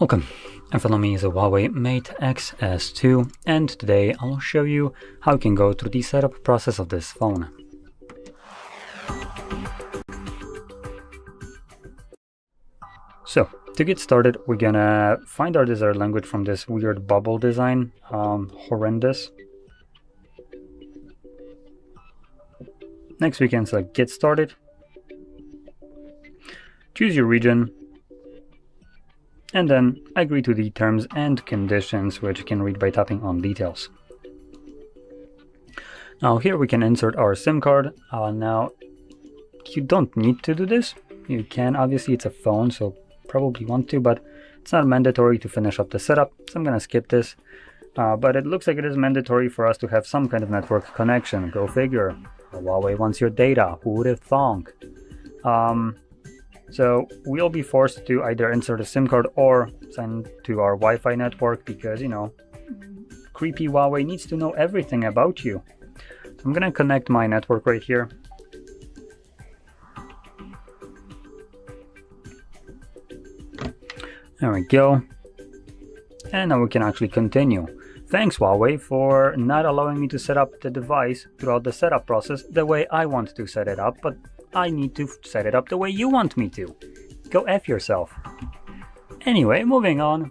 Welcome, in front of me is a Huawei Mate Xs2, and today I'll show you how you can go through the setup process of this phone. So, to get started, we're gonna find our desired language from this weird bubble design, horrendous. Next we can select Get Started, choose your region, and then agree to the terms and conditions, which you can read by tapping on Details. Now here we can insert our SIM card. Now you don't need to do this. You can, obviously it's a phone, so probably want to, but it's not mandatory to finish up the setup, so I'm gonna skip this. But it looks like it is mandatory for us to have some kind of network connection. Go figure. Huawei wants your data. Who would have thought? So we'll be forced to either insert a SIM card or sign to our Wi-Fi network because, you know, creepy Huawei needs to know everything about you. So I'm gonna connect my network right here. There we go. And now we can actually continue. Thanks Huawei for not allowing me to set up the device throughout the setup process the way I want to set it up, but I need to set it up the way you want me to. Go F yourself. Anyway, moving on.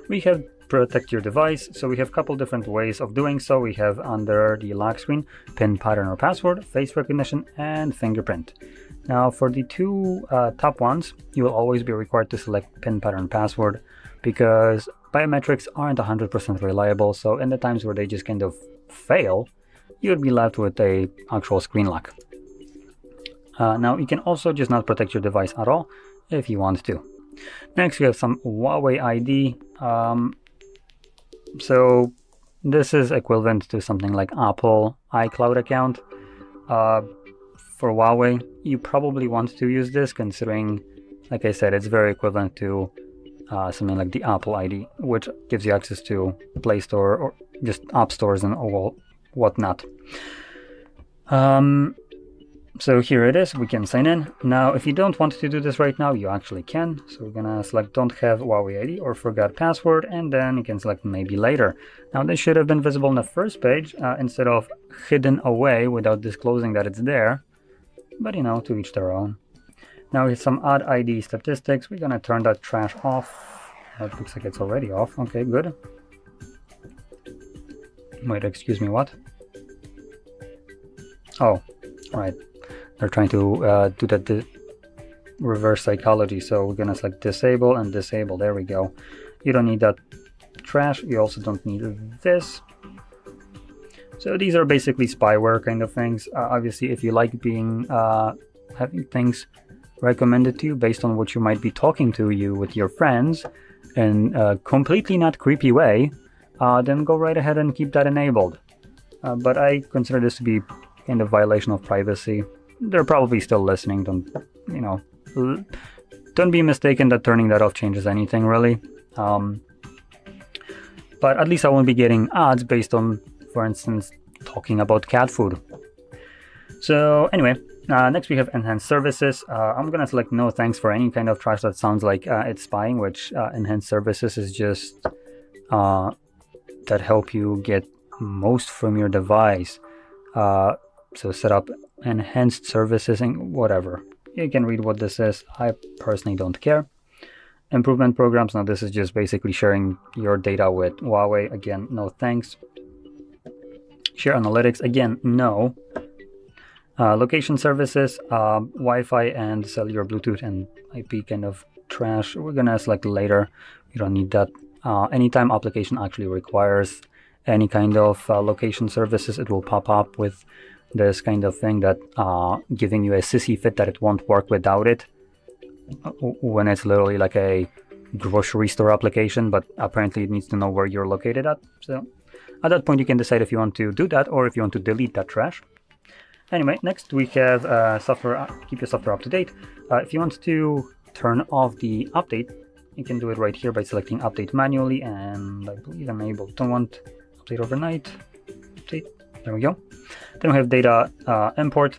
We have protect your device, so we have a couple different ways of doing so. We have under the lock screen, PIN, pattern or password, face recognition, and fingerprint. Now for the two top ones, you will always be required to select PIN, pattern, password because biometrics aren't 100% reliable, so in the times where they just kind of fail, you would be left with a actual screen lock. Now you can also just not protect your device at all if you want to. Next we have some Huawei ID. So this is equivalent to something like Apple iCloud account. For Huawei, you probably want to use this considering, like I said, it's very equivalent to something like the Apple ID, which gives you access to Play Store or just app stores and whatnot. So here it is, we can sign in. Now if you don't want to do this right now, you actually can. So we're gonna select don't have Huawei ID or forgot password, and then you can select maybe later. Now this should have been visible on the first page instead of hidden away without disclosing that it's there. But you know, to each their own. Now with some odd ID statistics, we're gonna turn that trash off. That looks like it's already off. Okay, good. Wait, excuse me, what? Oh, right. They're trying to do that reverse psychology, so we're gonna select disable and disable. There we go. You don't need that trash. You also don't need this. So these are basically spyware kind of things. Obviously, if you like being having things recommended to you based on what you might be talking to you with your friends in a completely not creepy way, then go right ahead and keep that enabled. But I consider this to be kind of violation of privacy. They're probably still listening. Don't be mistaken that turning that off changes anything really. But at least I won't be getting ads based on, for instance, talking about cat food. So anyway, next we have enhanced services. I'm gonna select no thanks for any kind of trash that sounds like it's spying, which enhanced services is just that help you get most from your device. So set up enhanced services and whatever. You can read what this is. I personally don't care. Improvement programs. Now this is just basically sharing your data with Huawei. Again, no thanks. Share analytics. Again, no. Location services, Wi-Fi and cellular Bluetooth and IP kind of trash. We're gonna select later. You don't need that. Anytime application actually requires any kind of location services, it will pop up with this kind of thing that giving you a sissy fit that it won't work without it, when it's literally like a grocery store application, but apparently it needs to know where you're located at. So at that point you can decide if you want to do that or if you want to delete that trash. Anyway, next we have software. Keep your software up to date. If you want to turn off the update, you can do it right here by selecting update manually, and I believe enable. Don't want update overnight. Update. There we go. Then we have data import.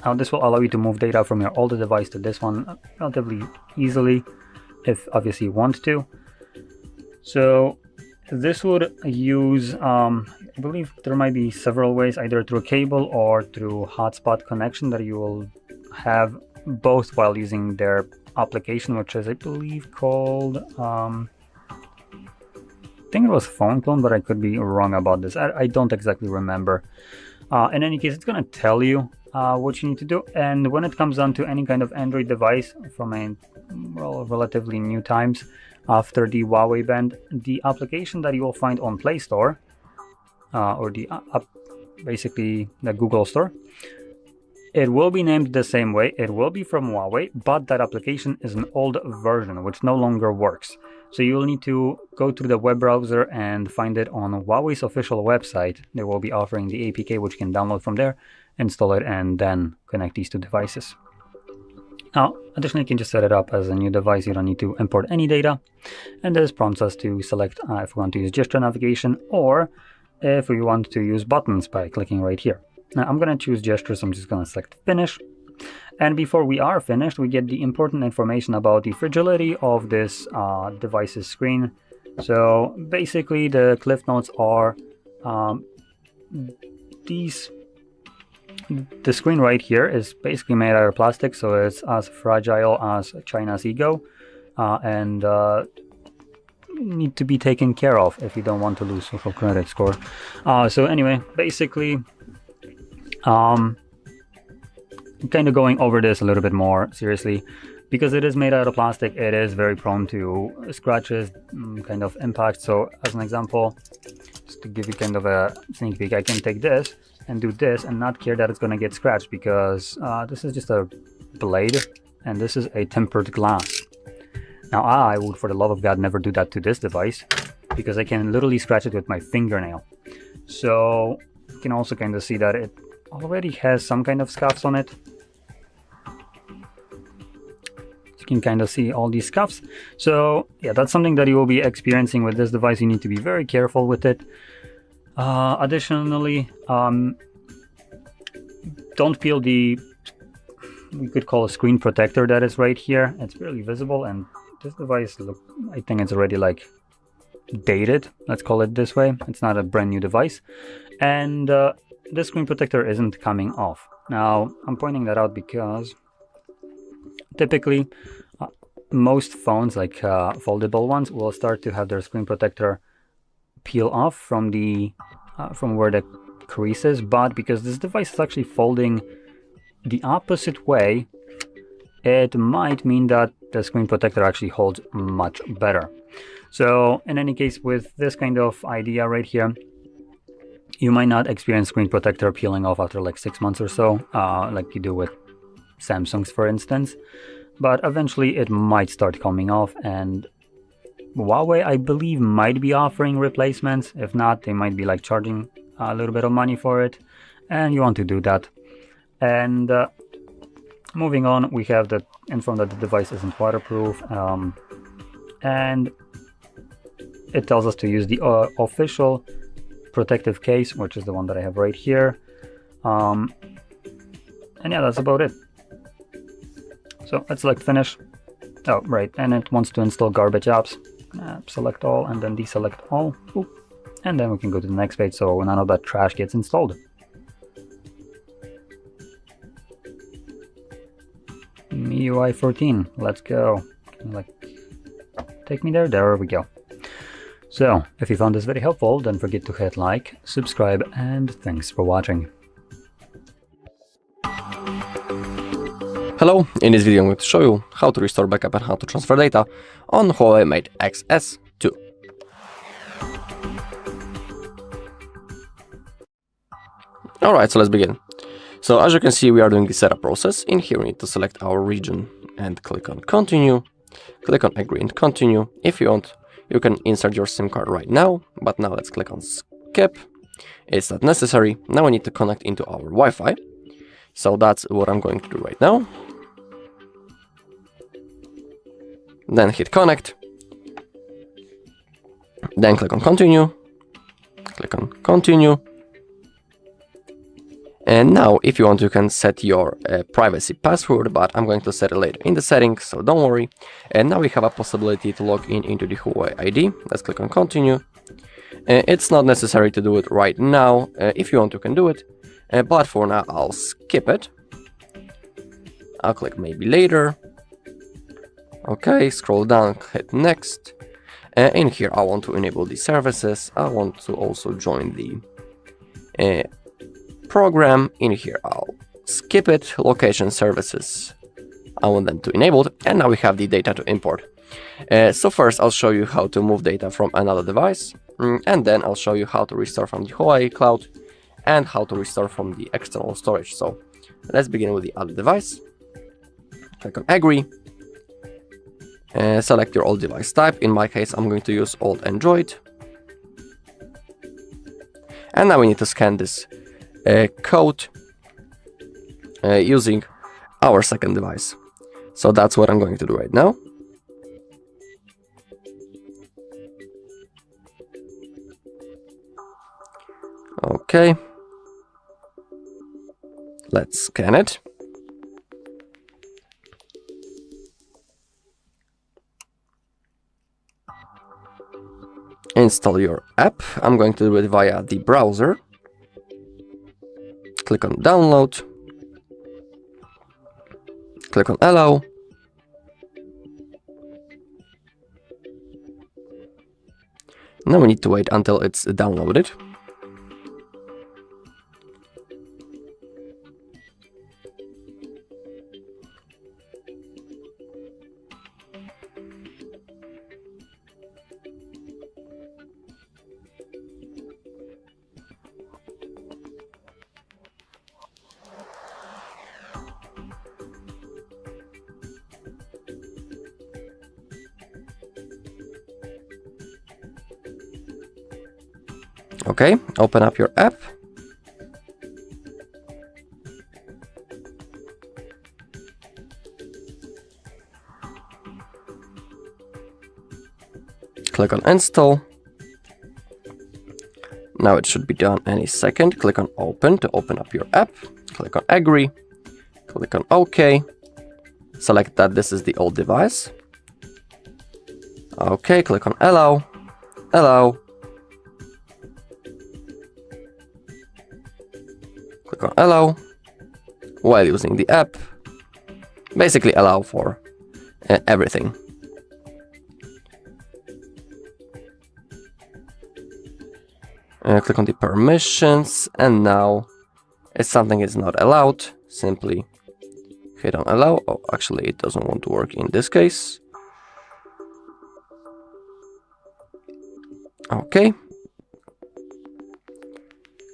Now this will allow you to move data from your older device to this one relatively easily. if obviously you want to. So this would use, I believe there might be several ways, either through cable or through hotspot connection, that you will have both while using their application, which is, I believe, called, I think it was Phone Clone, but I could be wrong about this. I don't exactly remember. In any case, it's going to tell you what you need to do. And when it comes down to any kind of Android device from a relatively new times after the Huawei ban, the application that you will find on Play Store or the basically the Google Store, it will be named the same way. It will be from Huawei, but that application is an old version which no longer works. So you'll need to go through the web browser and find it on Huawei's official website. They will be offering the APK, which you can download from there, install it, and then connect these two devices. Now, additionally, you can just set it up as a new device. You don't need to import any data. And this prompts us to select if we want to use gesture navigation or if we want to use buttons by clicking right here. Now, I'm going to choose gestures. I'm just going to select finish. And before we are finished, we get the important information about the fragility of this device's screen. So basically, the cliff notes are the screen right here is basically made out of plastic, so it's as fragile as China's ego, and need to be taken care of if you don't want to lose social credit score. So anyway, basically, kind of going over this a little bit more seriously, because it is made out of plastic, it is very prone to scratches, kind of impact. So as an example, just to give you kind of a sneak peek, I can take this and do this and not care that it's going to get scratched, because this is just a blade and this is a tempered glass. Now I would, for the love of God, never do that to this device, because I can literally scratch it with my fingernail. So you can also kind of see that it already has some kind of scuffs on it. You can kind of see all these scuffs. So yeah, that's something that you will be experiencing with this device. You need to be very careful with it. Additionally, don't peel the, we could call a screen protector that is right here. It's barely visible, and this device, look, I think it's already like dated, let's call it this way. It's not a brand new device, and this screen protector isn't coming off. Now I'm pointing that out because typically most phones, like foldable ones, will start to have their screen protector peel off from the from where the crease is, but because this device is actually folding the opposite way, it might mean that the screen protector actually holds much better. So in any case, with this kind of idea right here, you might not experience screen protector peeling off after like 6 months or so, like you do with Samsungs, for instance, but eventually it might start coming off, and Huawei, I believe, might be offering replacements. If not, they might be like charging a little bit of money for it, and you want to do that. And moving on, we have the info that the device isn't waterproof, and it tells us to use the official protective case, which is the one that I have right here. And yeah, that's about it. So let's select finish. Oh, right, and it wants to install garbage apps. Select all and then deselect all. Ooh. And then we can go to the next page, so none of that trash gets installed. MIUI 14, let's go. Like, take me there. There we go. So if you found this very helpful, don't forget to hit like, subscribe, and thanks for watching. Hello, in this video I'm going to show you how to restore backup and how to transfer data on Huawei Mate Xs 2. Alright, so let's begin. So as you can see, we are doing the setup process. In here we need to select our region and click on continue. Click on agree and continue. If you want, you can insert your SIM card right now, but now let's click on skip. It's not necessary. Now we need to connect into our Wi-Fi. So that's what I'm going to do right now. Then hit connect. Then click on continue. Click on continue. And now, if you want, you can set your privacy password, but I'm going to set it later in the settings, so don't worry. And now we have a possibility to log in into the Huawei ID. Let's click on continue. It's not necessary to do it right now. If you want, you can do it, but for now, I'll skip it. I'll click maybe later. Okay, scroll down, hit next. In here, I want to enable the services. I want to also join the program. In here, I'll skip it. Location services, I want them to enable, and now we have the data to import. So first, I'll show you how to move data from another device, and then I'll show you how to restore from the Huawei cloud and how to restore from the external storage. So let's begin with the other device. Click on agree. Select your old device type. In my case, I'm going to use old Android. And now we need to scan this code using our second device. So that's what I'm going to do right now. Okay. Let's scan it. Install your app. I'm going to do it via the browser. Click on download. Click on allow. Now we need to wait until it's downloaded. Okay, open up your app. Click on install. Now it should be done any second. Click on open to open up your app. Click on agree. Click on OK. Select that this is the old device. Okay, click on allow. Allow. Click on allow while using the app. Basically allow for everything. Click on the permissions, and now if something is not allowed, simply hit on allow. Oh, actually it doesn't want to work in this case. Okay.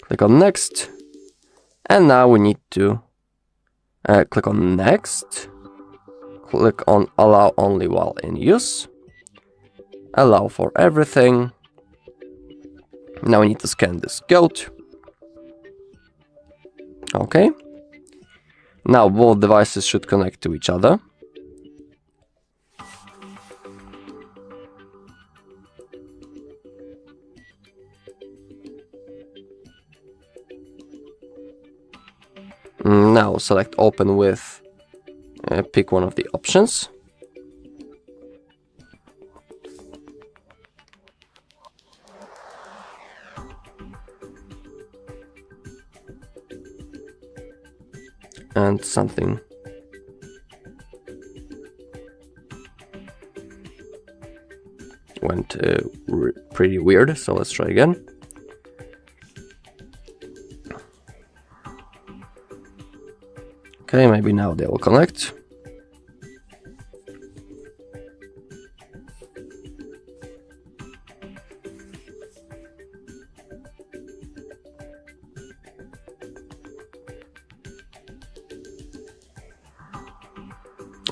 Click on next. And now we need to click on next. Click on allow only while in use. Allow for everything. Now we need to scan this code. Okay. Now both devices should connect to each other. Now select open with, pick one of the options. And something went pretty weird, so let's try again. Okay, maybe now they will connect.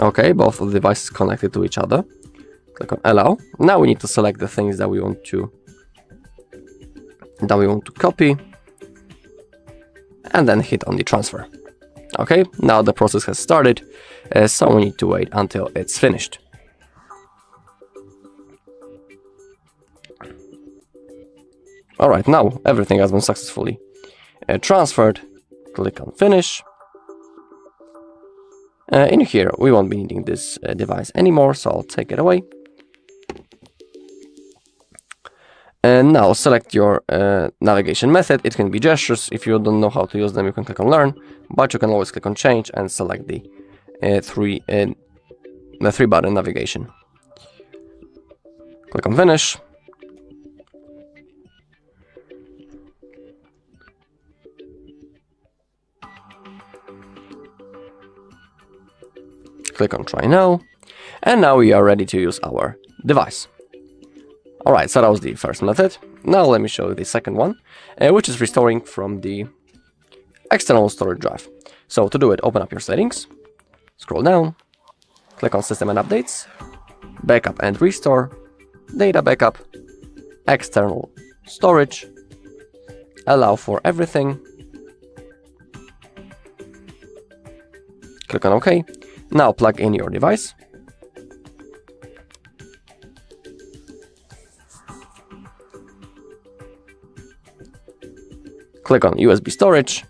Okay, both of the devices connected to each other. Click on allow. Now we need to select the things that we want to copy, and then hit on the transfer. Okay, now the process has started, so we need to wait until it's finished. Alright, now everything has been successfully transferred. click on Finish. In here, we won't be needing this device anymore, so I'll take it away. And now select your navigation method. It can be gestures. If you don't know how to use them, you can click on Learn, but you can always click on Change and select the three button navigation. Click on Finish. Click on Try Now, and now we are ready to use our device. Alright, so that was the first method. Now let me show you the second one, which is restoring from the external storage drive. So to do it, open up your settings, scroll down, click on System and Updates, Backup and Restore, Data Backup, External Storage, Allow for everything, click on OK. Now plug in your device. Click on USB storage.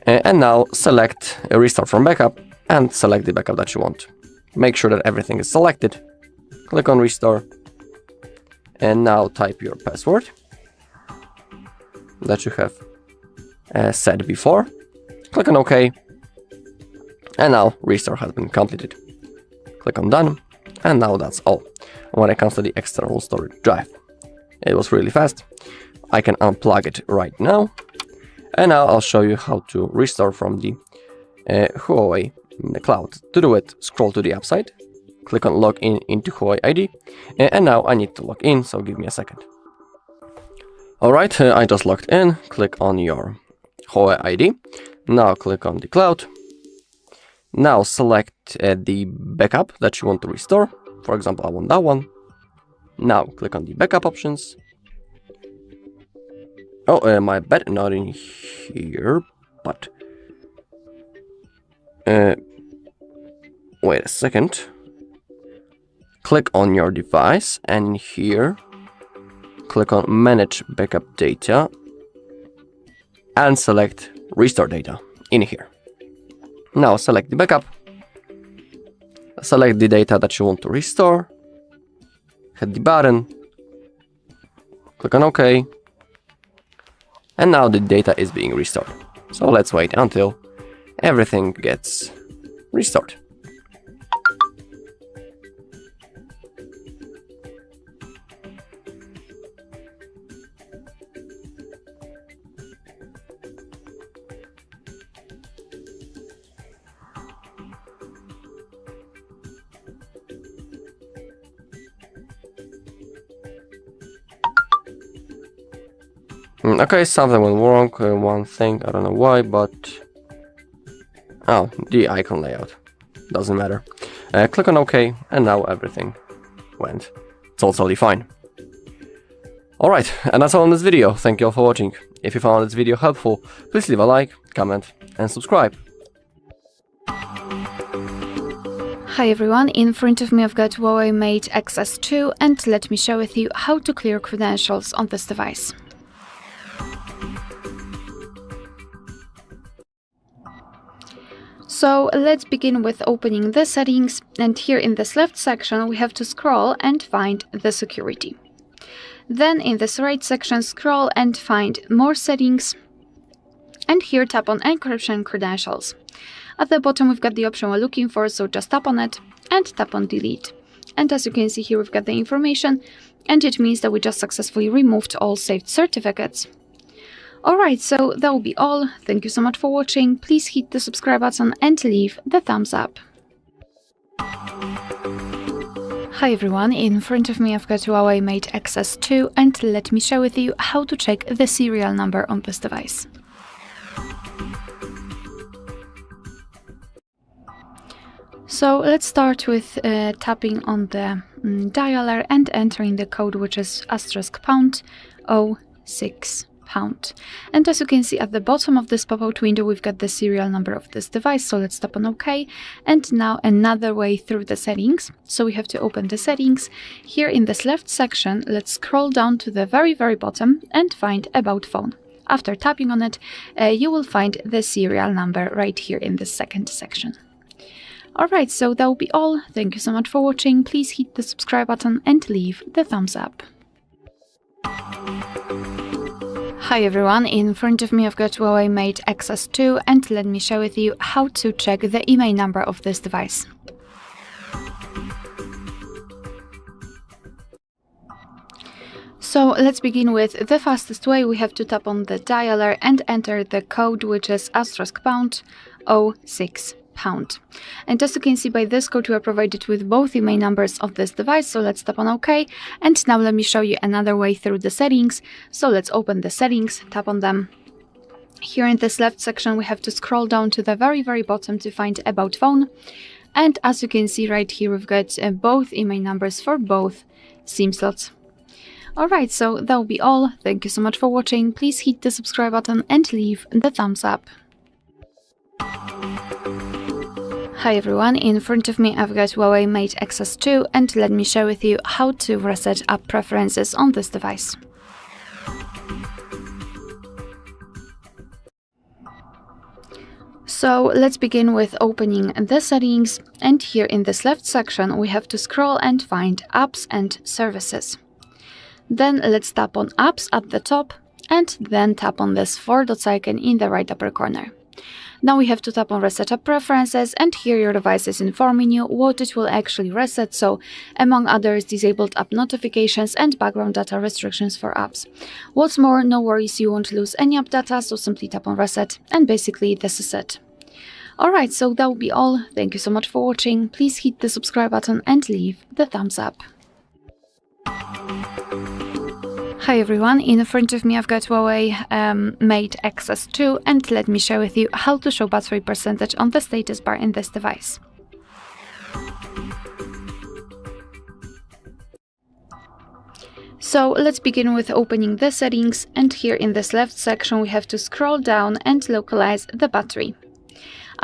And now select Restore from Backup and select the backup that you want. Make sure that everything is selected. Click on Restore. And now type your password that you have set before. Click on OK. And now restore has been completed. Click on Done, and now that's all when it comes to the external storage drive. It was really fast. I can unplug it right now, and now I'll show you how to restore from the Huawei cloud. To do it, scroll to the app side, click on Login into Huawei ID, and now I need to log in, so give me a second. Alright, I just logged in. Click on your Huawei ID. Now click on the cloud. Now select the backup that you want to restore. For example, I want that one. Now click on the backup options. Oh, my bad, not in here, but wait a second. Click on your device, and here click on Manage Backup Data and select Restore Data in here. Now select the backup, select the data that you want to restore, hit the button, click on OK, and now the data is being restored. So let's wait until everything gets restored. Okay, something went wrong, one thing, I don't know why, but... Oh, the icon layout. Doesn't matter. Click on OK, and now everything went totally fine. Alright, and that's all in this video. Thank you all for watching. If you found this video helpful, please leave a like, comment, and subscribe. Hi everyone, in front of me I've got Huawei Mate Xs2, and let me share with you how to clear credentials on this device. So let's begin with opening the settings, and here in this left section we have to scroll and find the security. Then in this right section scroll and find more settings, and here tap on encryption credentials. At the bottom we've got the option we're looking for, so just tap on it and tap on delete. And as you can see here we've got the information, and it means that we just successfully removed all saved certificates. Alright, so that will be all. Thank you so much for watching. Please hit the subscribe button and leave the thumbs up. Hi everyone, in front of me I've got Huawei Mate Xs2, and let me share with you how to check the serial number on this device. So let's start with tapping on the dialer and entering the code, which is *#06#. And as you can see at the bottom of this pop-out window we've got the serial number of this device, so let's tap on OK. And now another way through the settings. So we have to open the settings. Here in this left section let's scroll down to the very bottom and find About Phone. After tapping on it, you will find the serial number right here in the second section. Alright, so that will be all. Thank you so much for watching. Please hit the subscribe button and leave the thumbs up. Hi everyone, in front of me I've got Huawei Mate Xs 2 and let me share with you how to check the IMEI number of this device. So let's begin with the fastest way. We have to tap on the dialer and enter the code, which is *#06#. And as you can see by this code, we are provided with both IMEI numbers of this device, so let's tap on OK. And now let me show you another way through the settings. So let's open the settings, tap on them. Here in this left section, we have to scroll down to the very bottom to find About Phone. And as you can see right here, we've got both IMEI numbers for both SIM slots. Alright, so that will be all. Thank you so much for watching. Please hit the subscribe button and leave the thumbs up. Hi everyone, in front of me I've got Huawei Mate Xs 2 and let me share with you how to reset app preferences on this device. So let's begin with opening the settings, and here in this left section we have to scroll and find Apps and Services. Then let's tap on Apps at the top and then tap on this 4 dots icon in the right upper corner. Now we have to tap on Reset App Preferences, and here your device is informing you what it will actually reset, so among others disabled app notifications and background data restrictions for apps. What's more, no worries, you won't lose any app data, so simply tap on Reset and basically this is it. Alright, so that will be all. Thank you so much for watching. Please hit the subscribe button and leave the thumbs up. Hi everyone, in front of me I've got Huawei Mate Xs 2 and let me share with you how to show battery percentage on the status bar in this device. So let's begin with opening the settings, and here in this left section we have to scroll down and localize the battery.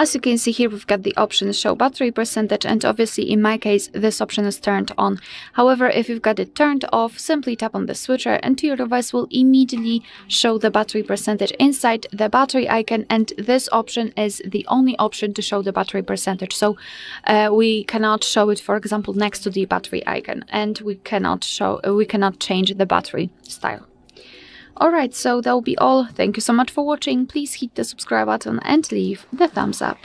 As you can see here, we've got the option Show Battery Percentage, and obviously in my case this option is turned on. However, if you've got it turned off, simply tap on the switcher and your device will immediately show the battery percentage inside the battery icon, and this option is the only option to show the battery percentage. So we cannot show it, for example, next to the battery icon, and we cannot change the battery style. Alright, so that will be all. Thank you so much for watching. Please hit the subscribe button and leave the thumbs up.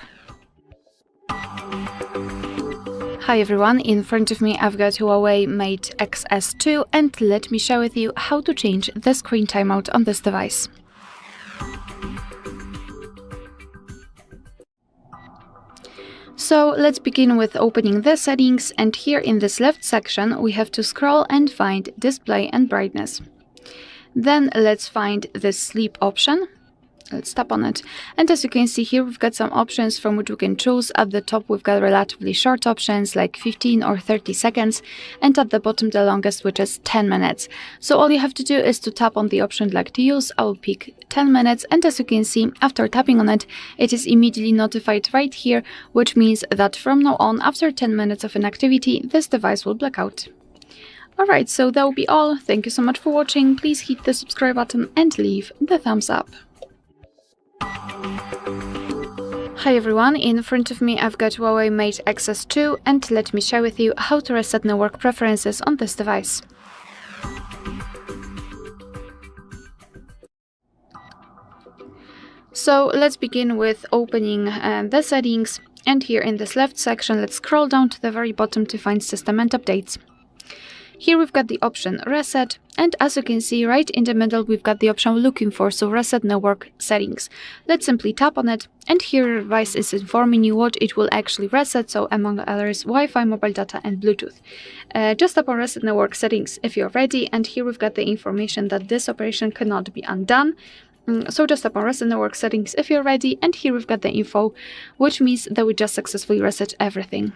Hi everyone, in front of me I've got Huawei Mate Xs 2 and let me share with you how to change the screen timeout on this device. So let's begin with opening the settings, and here in this left section we have to scroll and find Display and Brightness. Then let's find the sleep option. Let's tap on it, and as you can see here we've got some options from which we can choose. At the top we've got relatively short options like 15 or 30 seconds, and at the bottom the longest, which is 10 minutes. So all you have to do is to tap on the option you'd like to use. I will pick 10 minutes, and as you can see, after tapping on it, it is immediately notified right here, which means that from now on, after 10 minutes of inactivity, this device will black out. Alright, so that will be all. Thank you so much for watching. Please hit the subscribe button and leave the thumbs up. Hi everyone, in front of me I've got Huawei Mate Xs 2 and let me share with you how to reset network preferences on this device. So let's begin with opening the settings, and here in this left section let's scroll down to the very bottom to find System and Updates. Here we've got the option Reset, and as you can see right in the middle we've got the option we're looking for, so Reset Network Settings. Let's simply tap on it, and here your device is informing you what it will actually reset, so among others Wi-Fi, mobile data and Bluetooth. Just tap on Reset Network Settings if you're ready, and here we've got the information that this operation cannot be undone. So just tap on Reset Network Settings if you're ready, and here we've got the info, which means that we just successfully reset everything.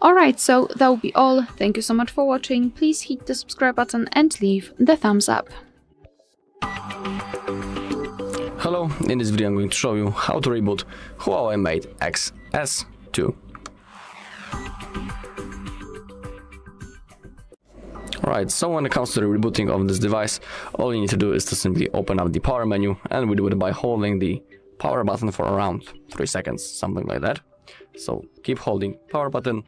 Alright, so that will be all. Thank you so much for watching. Please hit the subscribe button and leave the thumbs up. Hello, in this video I'm going to show you how to reboot Huawei Mate Xs 2. Alright, so when it comes to the rebooting of this device, all you need to do is to simply open up the power menu, and we do it by holding the power button for around 3 seconds, something like that. So keep holding power button,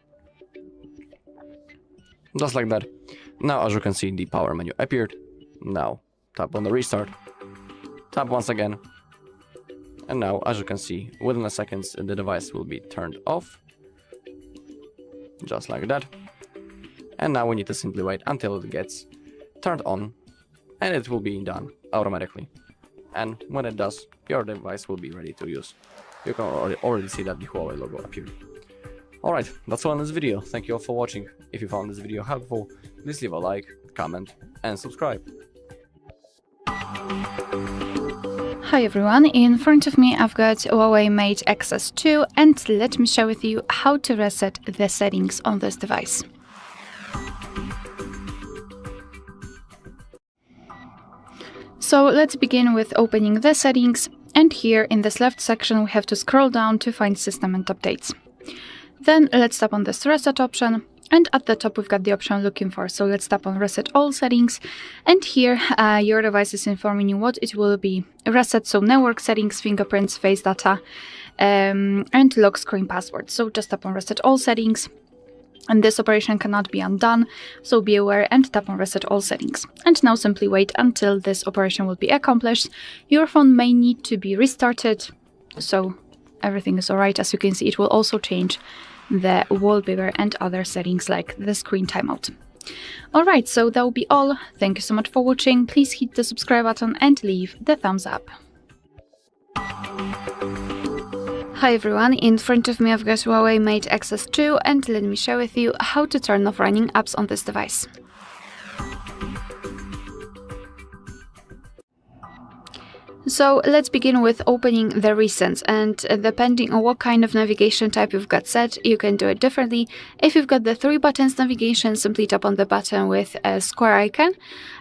just like that. Now as you can see, the power menu appeared. Now tap on the restart, tap once again, and now as you can see, within a second the device will be turned off, just like that. And now we need to simply wait until it gets turned on, and it will be done automatically. And when it does, your device will be ready to use. You can already see that the Huawei logo appeared. Alright, that's all in this video. Thank you all for watching. If you found this video helpful, please leave a like, comment, and subscribe. Hi everyone, in front of me I've got Huawei Mate Xs 2, and let me share with you how to reset the settings on this device. So let's begin with opening the settings, and here in this left section we have to scroll down to find system and updates. Then let's tap on this reset option, and at the top we've got the option I'm looking for, so let's tap on reset all settings, and here your device is informing you what it will be reset, so network settings, fingerprints, face data, and lock screen password. So just tap on reset all settings, and this operation cannot be undone, so be aware and tap on reset all settings. And now simply wait until this operation will be accomplished. Your phone may need to be restarted, so everything is alright. As you can see, it will also change the wallpaper and other settings like the screen timeout. Alright, so that will be all. Thank you so much for watching. Please hit the subscribe button and leave the thumbs up. Hi everyone, in front of me I've got Huawei Mate Xs 2, and let me share with you how to turn off running apps on this device. So let's begin with opening the recents, and depending on what kind of navigation type you've got set, you can do it differently. If you've got the 3 buttons navigation, simply tap on the button with a square icon,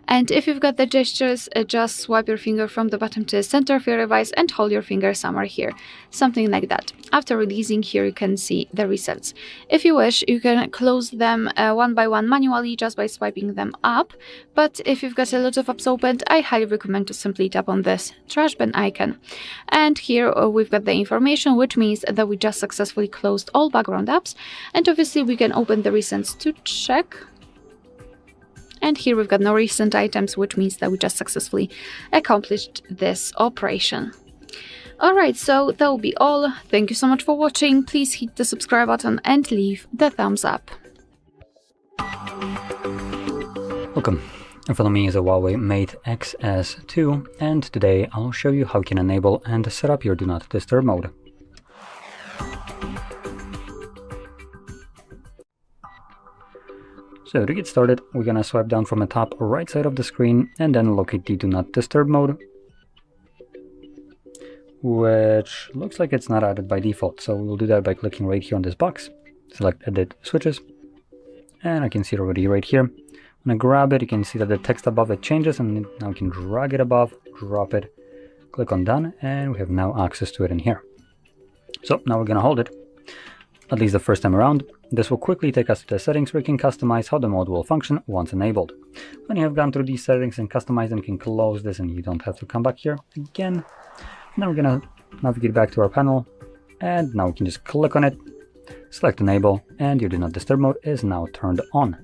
and if you've got the gestures, just swipe your finger from the bottom to the center of your device and hold your finger somewhere here, something like that. After releasing, here you can see the resets. If you wish, you can close them one by one manually just by swiping them up, but if you've got a lot of apps opened, I highly recommend to simply tap on this trash bin icon. And here we've got the information, which means that we just successfully closed all background apps, and obviously we can open the recents to check. And here we've got no recent items, which means that we just successfully accomplished this operation. Alright, so that will be all. Thank you so much for watching. Please hit the subscribe button and leave the thumbs up. Welcome. In front of me is a Huawei Mate Xs 2, and today I'll show you how you can enable and set up your Do Not Disturb mode. So to get started, we're gonna swipe down from the top right side of the screen and then locate the Do Not Disturb mode, which looks like it's not added by default. So we'll do that by clicking right here on this box, select Edit Switches, and I can see it already right here. When I grab it, you can see that the text above it changes, and now we can drag it above, drop it, click on Done, and we have now access to it in here. So now we're gonna hold it, at least the first time around. This will quickly take us to the settings where you can customize how the mode will function once enabled. When you have gone through these settings and customized them, you can close this and you don't have to come back here again. Now we're gonna navigate back to our panel, and now we can just click on it, select Enable, and your Do Not Disturb mode is now turned on.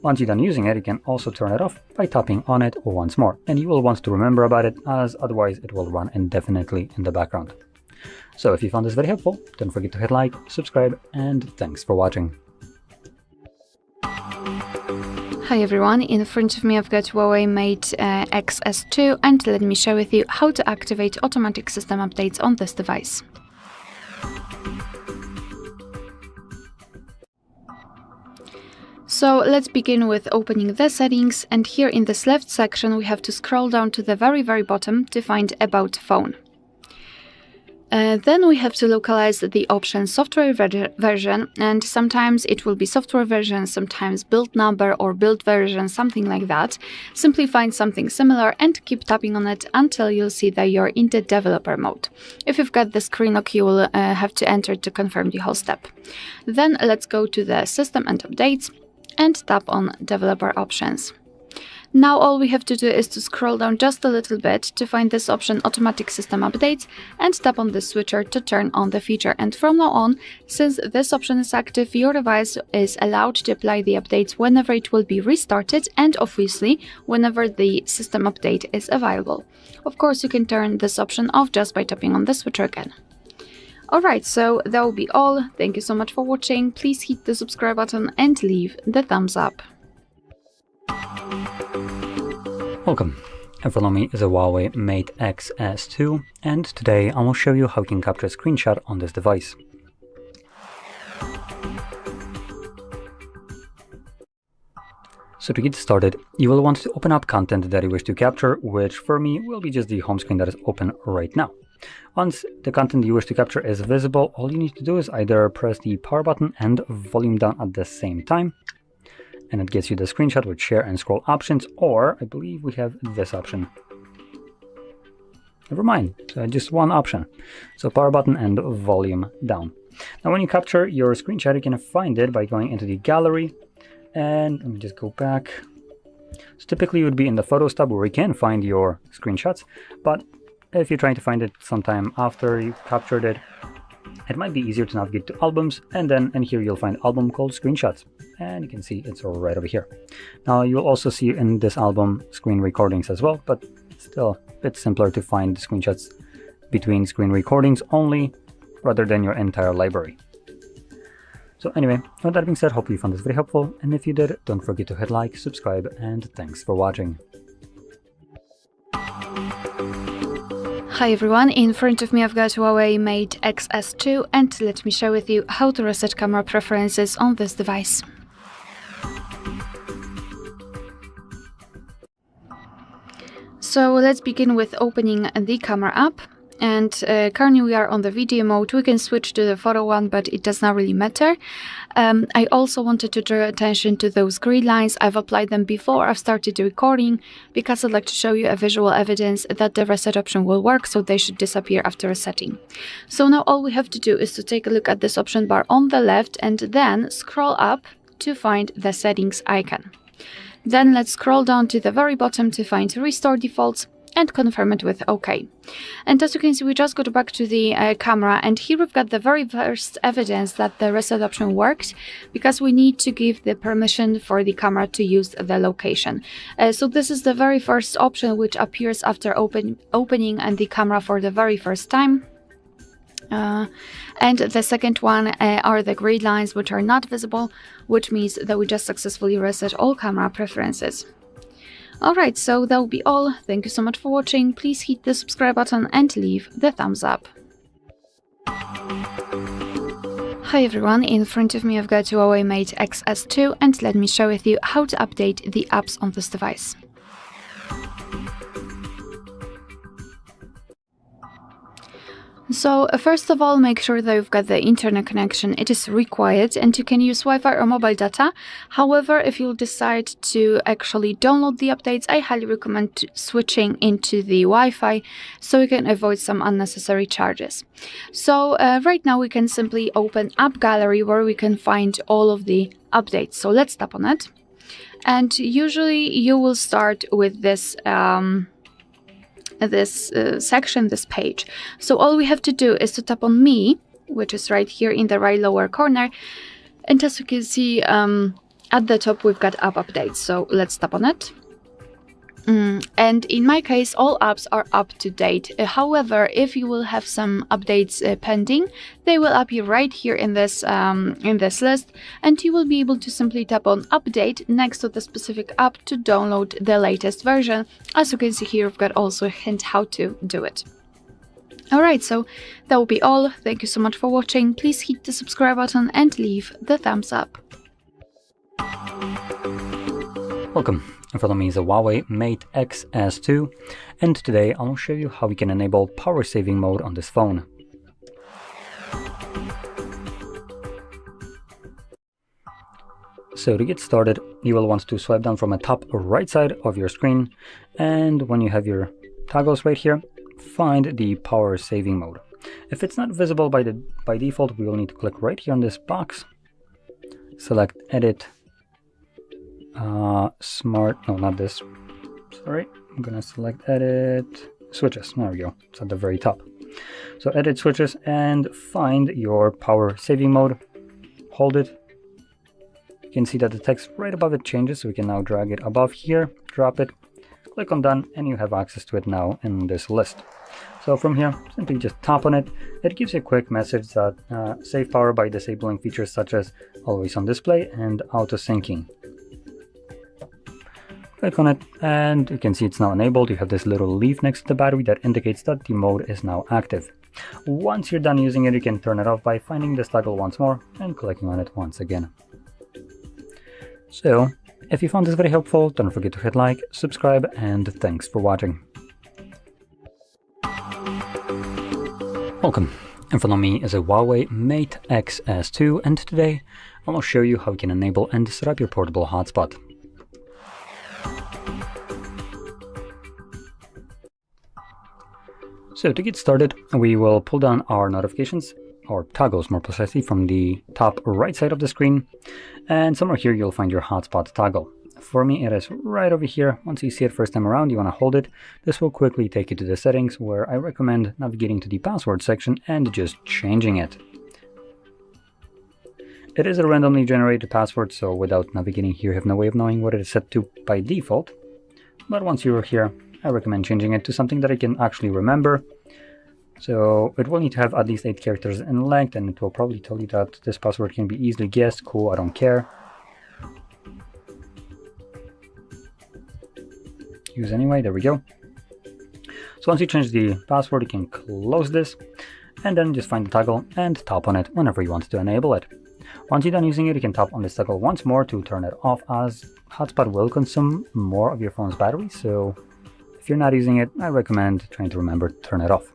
Once you're done using it, you can also turn it off by tapping on it once more, and you will want to remember about it, as otherwise it will run indefinitely in the background. So if you found this very helpful, don't forget to hit like, subscribe, and thanks for watching. Hi everyone, in front of me I've got Huawei Mate Xs 2, and let me share with you how to activate automatic system updates on this device. So let's begin with opening the settings, and here in this left section we have to scroll down to the very bottom to find About Phone. Then we have to localize the option software version, and sometimes it will be software version, sometimes build number or build version, something like that. Simply find something similar and keep tapping on it until you'll see that you're in the developer mode. If you've got the screen lock, you will have to enter to confirm the whole step. Then let's go to the system and updates. and tap on Developer Options. Now all we have to do is to scroll down just a little bit to find this option Automatic System Updates and tap on the switcher to turn on the feature. And from now on, since this option is active, your device is allowed to apply the updates whenever it will be restarted and obviously whenever the system update is available. Of course, you can turn this option off just by tapping on the switcher again. Alright, so that will be all. Thank you so much for watching. Please hit the subscribe button and leave the thumbs up. Welcome. In front of me is a Huawei Mate Xs2, and today I will show you how you can capture a screenshot on this device. So to get started, you will want to open up content that you wish to capture, which for me will be just the home screen that is open right now. Once the content you wish to capture is visible, all you need to do is either press the power button and volume down at the same time, and it gets you the screenshot with share and scroll options, or I believe we have this option. Never mind, so just one option. So power button and volume down. Now when you capture your screenshot, you can find it by going into the gallery, and let me just go back. So typically it would be in the Photos tab where you can find your screenshots, but if you're trying to find it sometime after you captured it, it might be easier to navigate to albums, and then in here you'll find album called screenshots, and you can see it's right over here. Now you'll also see in this album screen recordings as well, but still a bit simpler to find screenshots between screen recordings only rather than your entire library. So anyway, with that being said, hope you found this very helpful, and if you did, don't forget to hit like, subscribe, and thanks for watching. Hi everyone, in front of me I've got Huawei Mate Xs2, and let me share with you how to reset camera preferences on this device. So let's begin with opening the camera app, and currently we are on the video mode. We can switch to the photo one, but it does not really matter. I also wanted to draw attention to those grid lines. I've applied them before I've started the recording because I'd like to show you a visual evidence that the reset option will work, so they should disappear after resetting. So now all we have to do is to take a look at this option bar on the left and then scroll up to find the settings icon. Then let's scroll down to the very bottom to find Restore Defaults and confirm it with OK. And as you can see, we just got back to the camera, and here we've got the very first evidence that the reset option worked, because we need to give the permission for the camera to use the location. So this is the very first option which appears after opening the camera for the very first time. And the second one are the grid lines, which are not visible, which means that we just successfully reset all camera preferences. Alright, so that will be all. Thank you so much for watching. Please hit the subscribe button and leave the thumbs up. Hi everyone, in front of me I've got Huawei Mate Xs2, and let me share with you how to update the apps on this device. So first of all, make sure that you've got the internet connection. It is required, and you can use Wi-Fi or mobile data. However, if you decide to actually download the updates, I highly recommend switching into the Wi-Fi so you can avoid some unnecessary charges. So right now we can simply open App Gallery where we can find all of the updates. So let's tap on it, and usually you will start with this section, this page. So all we have to do is to tap on Me, which is right here in the right lower corner, and as you can see at the top we've got app updates. So let's tap on it. And in my case, all apps are up to date. However, if you will have some updates pending, they will appear right here in this list, and you will be able to simply tap on Update next to the specific app to download the latest version. As you can see here, we've got also a hint how to do it. Alright, so that will be all. Thank you so much for watching. Please hit the subscribe button and leave the thumbs up. Welcome. In front of me is a Huawei Mate Xs2, and today I will show you how we can enable power saving mode on this phone. So to get started, you will want to swipe down from the top right side of your screen, and when you have your toggles right here, find the power saving mode. If it's not visible by default, we will need to click right here on this box, select Edit smart, no, not this. Sorry, I'm gonna select edit switches. There we go. It's at the very top. So edit switches and find your power saving mode. Hold it. You can see that the text right above it changes, so we can now drag it above here, drop it, click on done, and you have access to it now in this list. So from here, simply just tap on it. It gives you a quick message that save power by disabling features such as always on display and auto syncing. Click on it and you can see it's now enabled. You have this little leaf next to the battery that indicates that the mode is now active. Once you're done using it, you can turn it off by finding this toggle once more and clicking on it once again. So, if you found this very helpful, don't forget to hit like, subscribe, and thanks for watching. Welcome. In front of me is a Huawei Mate Xs2, and today I will show you how you can enable and set up your portable hotspot. So to get started, we will pull down our notifications, or toggles more precisely, from the top right side of the screen, and somewhere here you'll find your hotspot toggle. For me it is right over here. Once you see it first time around, you want to hold it. This will quickly take you to the settings, where I recommend navigating to the password section and just changing it. It is a randomly generated password, so without navigating here you have no way of knowing what it is set to by default. But once you're here, I recommend changing it to something that I can actually remember. So it will need to have at least 8 characters in length, and it will probably tell you that this password can be easily guessed. Cool, I don't care. Use anyway, there we go. So once you change the password, you can close this, and then just find the toggle and tap on it whenever you want to enable it. Once you're done using it, you can tap on this toggle once more to turn it off, as hotspot will consume more of your phone's battery, so if you're not using it, I recommend trying to remember to turn it off.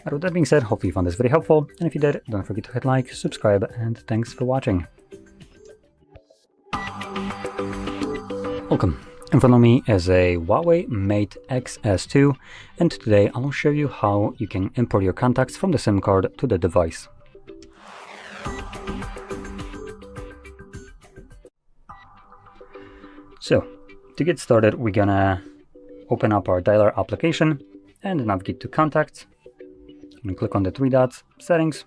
But with that being said, hopefully you found this very helpful, and if you did, don't forget to hit like, subscribe, and thanks for watching. Welcome. In front of me is a Huawei Mate Xs2, and today I will show you how you can import your contacts from the SIM card to the device. So, to get started, we're gonna open up our dialer application and navigate to Contacts. And click on the 3 dots, Settings,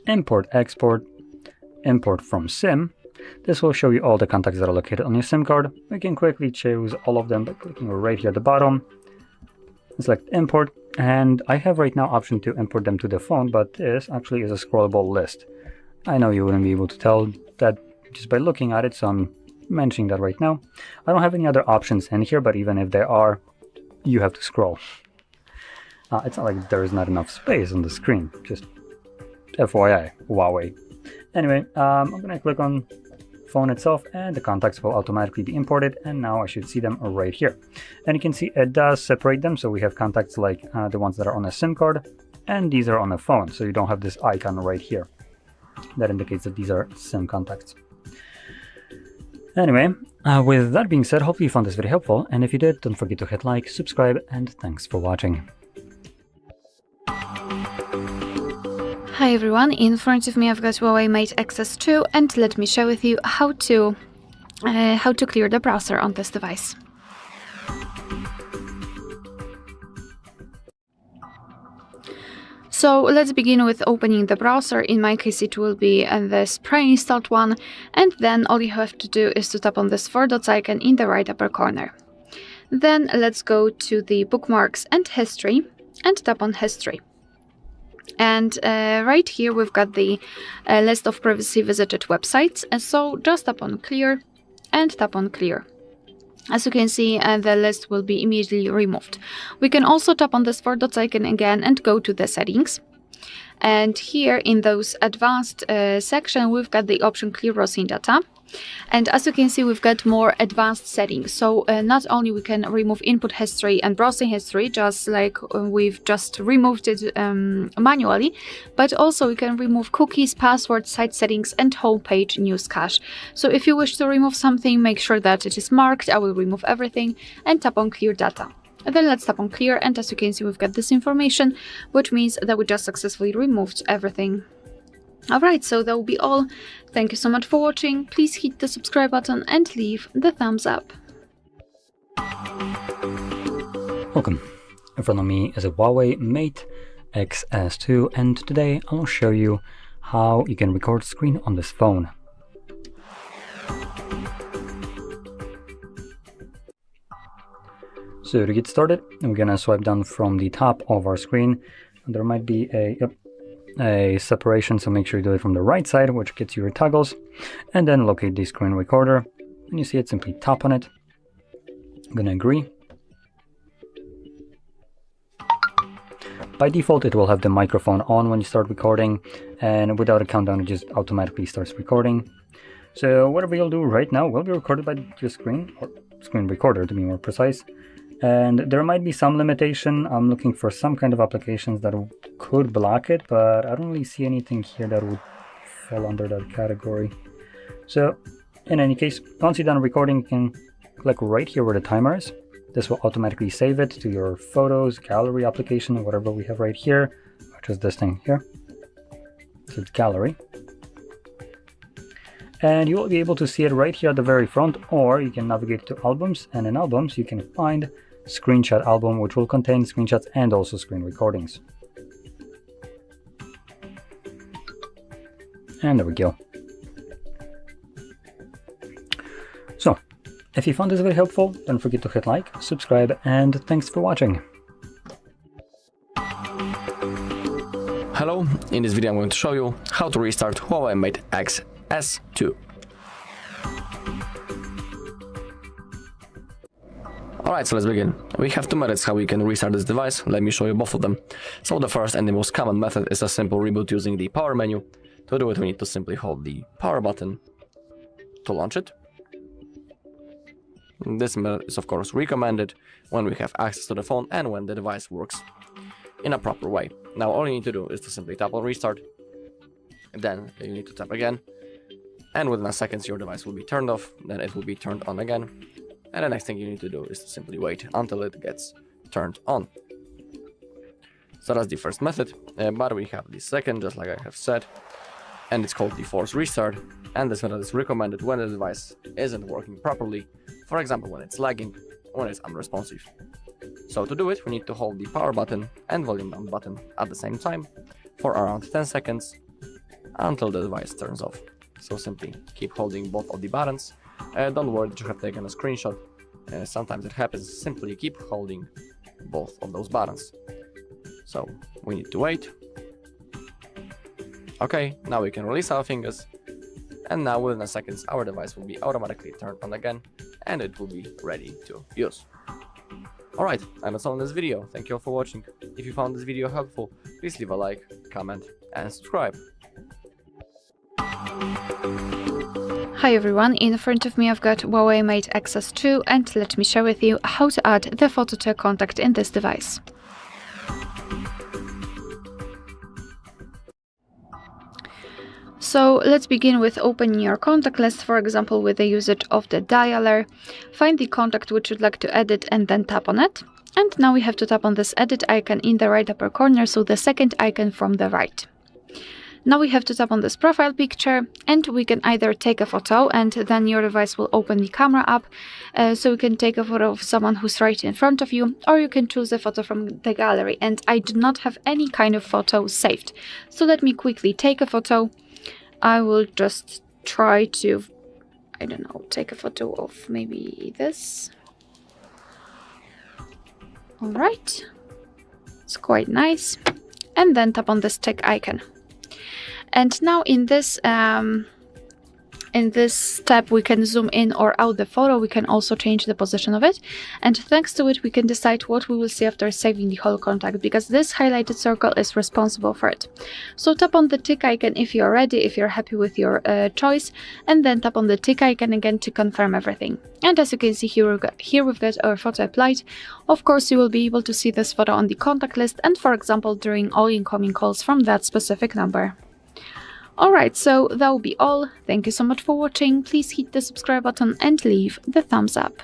Import Export, Import from SIM. This will show you all the contacts that are located on your SIM card. We can quickly choose all of them by clicking right here at the bottom. Select Import, and I have right now option to import them to the phone, but this actually is a scrollable list. I know you wouldn't be able to tell that just by looking at it, so I'm mentioning that right now. I don't have any other options in here, but even if there are, you have to scroll. It's not like there is not enough space on the screen, just FYI, Huawei. Anyway, I'm gonna click on phone itself, and the contacts will automatically be imported, and now I should see them right here. And you can see it does separate them, so we have contacts like the ones that are on a SIM card, and these are on a phone, so you don't have this icon right here that indicates that these are SIM contacts. Anyway, with that being said, hopefully you found this very helpful, and if you did, don't forget to hit like, subscribe, and thanks for watching. Hi everyone, in front of me I've got Huawei Mate Xs2, and let me share with you how to clear the browser on this device. So let's begin with opening the browser. In my case it will be this pre-installed one, and then all you have to do is to tap on this 4 dots icon in the right upper corner. Then let's go to the bookmarks and history and tap on history. And right here we've got the list of previously visited websites, so just tap on clear and tap on clear. As you can see, the list will be immediately removed. We can also tap on this 4 dots icon again and go to the settings. And here in those advanced section, we've got the option clear browsing data. And as you can see, we've got more advanced settings. So not only we can remove input history and browsing history, just like we've just removed it manually, but also we can remove cookies, passwords, site settings, and homepage news cache. So if you wish to remove something, make sure that it is marked, I will remove everything, and tap on clear data. And then let's tap on clear, and as you can see, we've got this information, which means that we just successfully removed everything. Alright, so that will be all. Thank you so much for watching. Please hit the subscribe button and leave the thumbs up. Welcome. In front of me is a Huawei Mate Xs2, and today I will show you how you can record screen on this phone. So to get started, we're gonna swipe down from the top of our screen. There might be a separation, so make sure you do it from the right side, which gets you your toggles, and then locate the screen recorder. When you see it, simply tap on it. I'm gonna agree. By default, it will have the microphone on when you start recording, and without a countdown, it just automatically starts recording. So whatever you'll do right now will be recorded by your screen, or screen recorder to be more precise. And there might be some limitation. I'm looking for some kind of applications that could block it, but I don't really see anything here that would fall under that category. So in any case, once you're done recording, you can click right here where the timer is. This will automatically save it to your photos, gallery application, or whatever we have right here, which is this thing here. So it's gallery. And you will be able to see it right here at the very front, or you can navigate to albums, and in albums you can find screenshot album, which will contain screenshots and also screen recordings. And there we go. So, if you found this very helpful, don't forget to hit like, subscribe, and thanks for watching. Hello, in this video I'm going to show you how to restart Huawei Mate Xs2. Alright, so let's begin. We have two methods how we can restart this device. Let me show you both of them. So the first and the most common method is a simple reboot using the power menu. To do it, we need to simply hold the power button to launch it. This method is of course recommended when we have access to the phone and when the device works in a proper way. Now all you need to do is to simply tap on restart, then you need to tap again, and within a second your device will be turned off, then it will be turned on again, and the next thing you need to do is to simply wait until it gets turned on. So that's the first method, but we have the second, just like I have said, and it's called the forced restart, and this method is recommended when the device isn't working properly, for example when it's lagging, when it's unresponsive. So to do it, we need to hold the power button and volume down button at the same time for around 10 seconds until the device turns off. So simply keep holding both of the buttons. Don't worry that you have taken a screenshot. Sometimes it happens. Simply keep holding both of those buttons. So we need to wait. Okay, now we can release our fingers. And now within a second our device will be automatically turned on again and it will be ready to use. Alright, and that's all in this video. Thank you all for watching. If you found this video helpful, please leave a like, comment and subscribe. Hi everyone, in front of me I've got Huawei Mate Xs2 and let me share with you how to add the photo to a contact in this device. So let's begin with opening your contact list, for example with the usage of the dialer. Find the contact which you'd like to edit and then tap on it. And now we have to tap on this edit icon in the right upper corner, so the second icon from the right. Now we have to tap on this profile picture and we can either take a photo and then your device will open the camera app, so you can take a photo of someone who's right in front of you, or you can choose a photo from the gallery, and I do not have any kind of photo saved. So let me quickly take a photo. I will just try to, I don't know, take a photo of maybe this. Alright, it's quite nice. And then tap on this tick icon. And now in this step we can zoom in or out the photo. We can also change the position of it, and thanks to it we can decide what we will see after saving the whole contact, because this highlighted circle is responsible for it. So tap on the tick icon if you're ready, if you're happy with your choice, and then tap on the tick icon again to confirm everything. And as you can see here we've got our photo applied. Of course you will be able to see this photo on the contact list and, for example, during all incoming calls from that specific number. Alright, so that will be all. Thank you so much for watching. Please hit the subscribe button and leave the thumbs up.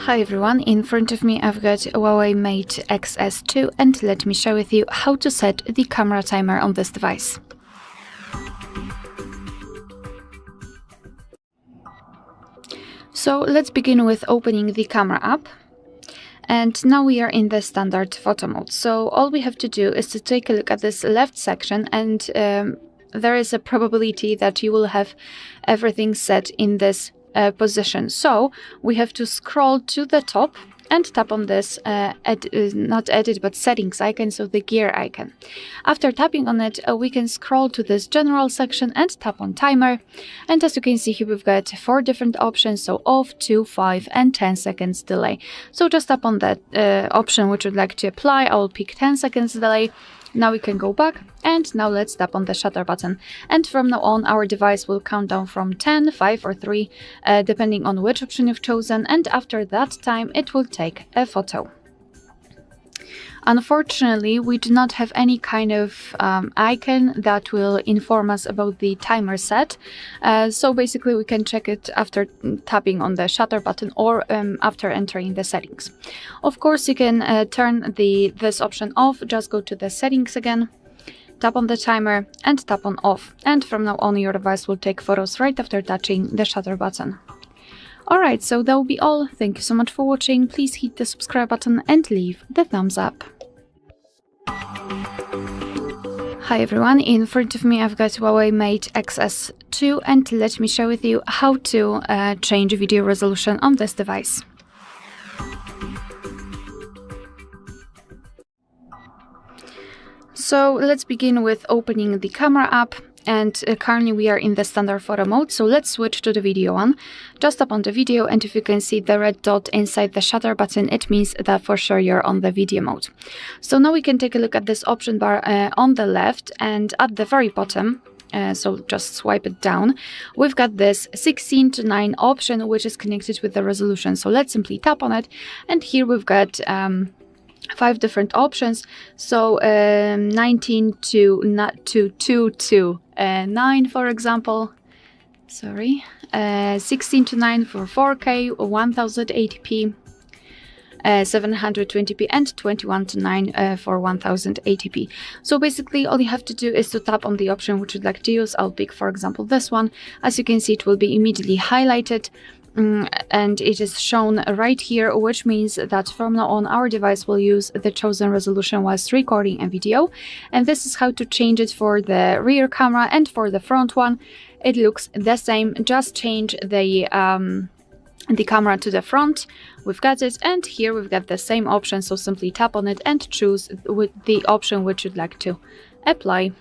Hi everyone, in front of me I've got Huawei Mate Xs2 and let me share with you how to set the camera timer on this device. So let's begin with opening the camera app. And now we are in the standard photo mode. So all we have to do is to take a look at this left section, and there is a probability that you will have everything set in this position. So we have to scroll to the top and tap on this not edit but settings icon, so the gear icon. After tapping on it, we can scroll to this general section and tap on timer, and as you can see here we've got 4 different options, so off, 2, 5 and 10 seconds delay. So just tap on that option which you'd like to apply. I will pick 10 seconds delay. Now we can go back, and now let's tap on the shutter button, and from now on our device will count down from 10, 5 or 3 depending on which option you've chosen, and after that time it will take a photo. Unfortunately, we do not have any kind of icon that will inform us about the timer set, so basically we can check it after tapping on the shutter button or after entering the settings. Of course, you can turn this option off. Just go to the settings again, tap on the timer and tap on off, and from now on your device will take photos right after touching the shutter button. Alright, so that will be all. Thank you so much for watching. Please hit the subscribe button and leave the thumbs up. Hi everyone, in front of me I've got Huawei Mate Xs2 and let me share with you how to change video resolution on this device. So let's begin with opening the camera app, and currently we are in the standard photo mode, so let's switch to the video one. Just tap on the video, and if you can see the red dot inside the shutter button, it means that for sure you're on the video mode. So now we can take a look at this option bar on the left, and at the very bottom, so just swipe it down, we've got this 16:9 option which is connected with the resolution. So let's simply tap on it, and here we've got 5 different options, so 19 to 9 for example, 16:9 for 4K, 1080p, 720p and 21:9 for 1080p. So basically all you have to do is to tap on the option which you'd like to use. I'll pick for example this one. As you can see, it will be immediately highlighted and it is shown right here, which means that from now on our device will use the chosen resolution whilst recording a video. And this is how to change it for the rear camera, and for the front one it looks the same. Just change the camera to the front. We've got it, and here we've got the same option, so simply tap on it and choose with the option which you'd like to apply.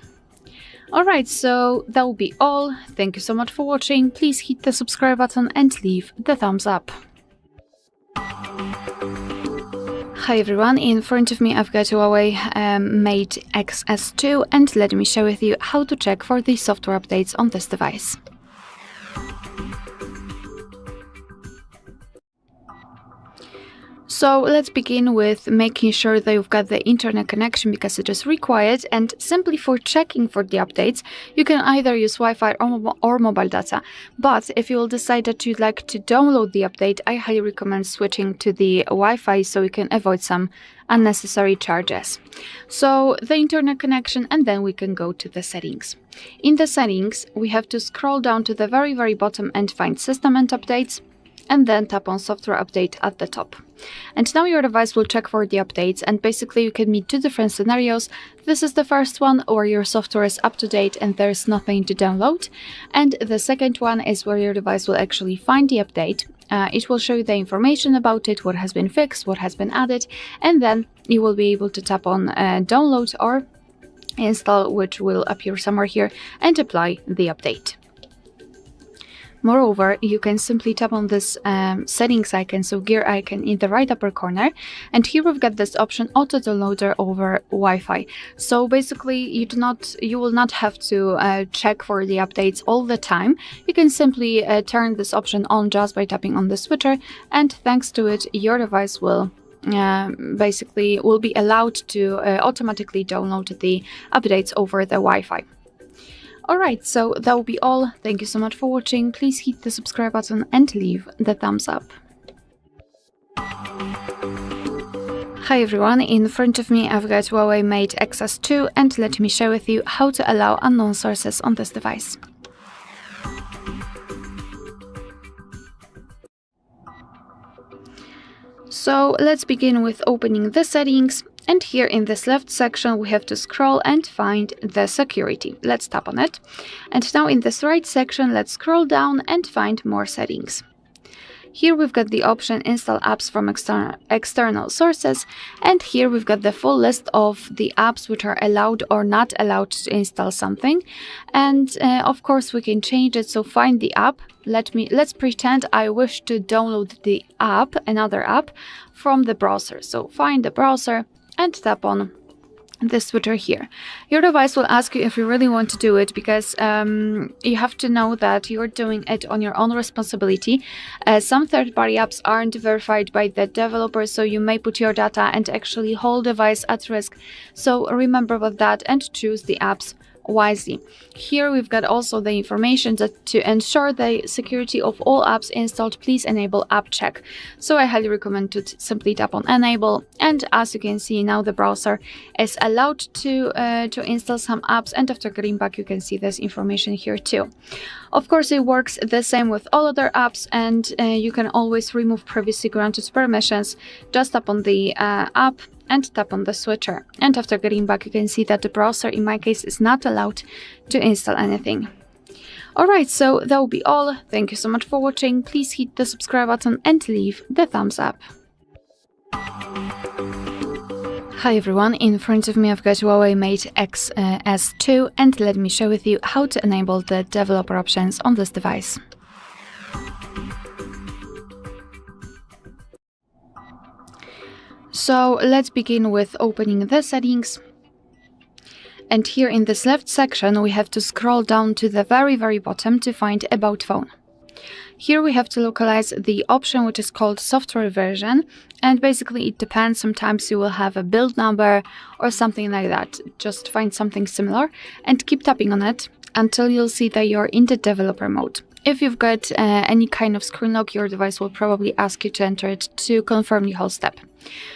Alright, so that will be all. Thank you so much for watching. Please hit the subscribe button and leave the thumbs up. Hi everyone, in front of me I've got Huawei Mate Xs2 and let me share with you how to check for the software updates on this device. So let's begin with making sure that you've got the internet connection, because it is required, and simply for checking for the updates you can either use Wi-Fi or mobile data. But if you will decide that you'd like to download the update, I highly recommend switching to the Wi-Fi so you can avoid some unnecessary charges. So the internet connection, and then we can go to the settings. In the settings we have to scroll down to the very bottom and find System and Updates, and then tap on Software Update at the top. And now your device will check for the updates, and basically you can meet 2 different scenarios. This is the first one, where your software is up to date and there's nothing to download. And the second one is where your device will actually find the update. It will show you the information about it, what has been fixed, what has been added, and then you will be able to tap on Download or Install, which will appear somewhere here, and apply the update. Moreover, you can simply tap on this settings icon, so gear icon in the right upper corner, and here we've got this option auto downloader over Wi-Fi. So basically you will not have to check for the updates all the time. You can simply turn this option on just by tapping on the switcher, and thanks to it your device will basically be allowed to automatically download the updates over the Wi-Fi. Alright, so that will be all. Thank you so much for watching. Please hit the subscribe button and leave the thumbs up. Hi everyone, in front of me I've got Huawei Mate Xs2 and let me share with you how to allow unknown sources on this device. So let's begin with opening the settings, and here in this left section we have to scroll and find the security. Let's tap on it. And now in this right section let's scroll down and find more settings. Here we've got the option install apps from external sources, and here we've got the full list of the apps which are allowed or not allowed to install something. And of course we can change it, so find the app. Let's pretend I wish to download the app, another app, from the browser. So find the browser and tap on this switcher here. Your device will ask you if you really want to do it, because you have to know that you're doing it on your own responsibility. Some third-party apps aren't verified by the developer, so you may put your data and actually whole device at risk. So remember about that and choose the apps wisely. Here we've got also the information that to ensure the security of all apps installed, please enable app check. So I highly recommend to simply tap on enable, and as you can see now the browser is allowed to install some apps, and after getting back you can see this information here too. Of course it works the same with all other apps, and you can always remove previously granted permissions. Just tap on the app and tap on the switcher, and after getting back you can see that the browser in my case is not allowed to install anything. Alright, so that will be all. Thank you so much for watching. Please hit the subscribe button and leave the thumbs up. Hi everyone, in front of me I've got Huawei Mate Xs2 and let me share with you how to enable the developer options on this device. So let's begin with opening the settings, and here in this left section we have to scroll down to the very bottom to find About Phone. Here we have to localize the option which is called software version, and basically it depends. Sometimes you will have a build number or something like that. Just find something similar and keep tapping on it until you'll see that you're in the developer mode. If you've got any kind of screen lock, your device will probably ask you to enter it to confirm the whole step.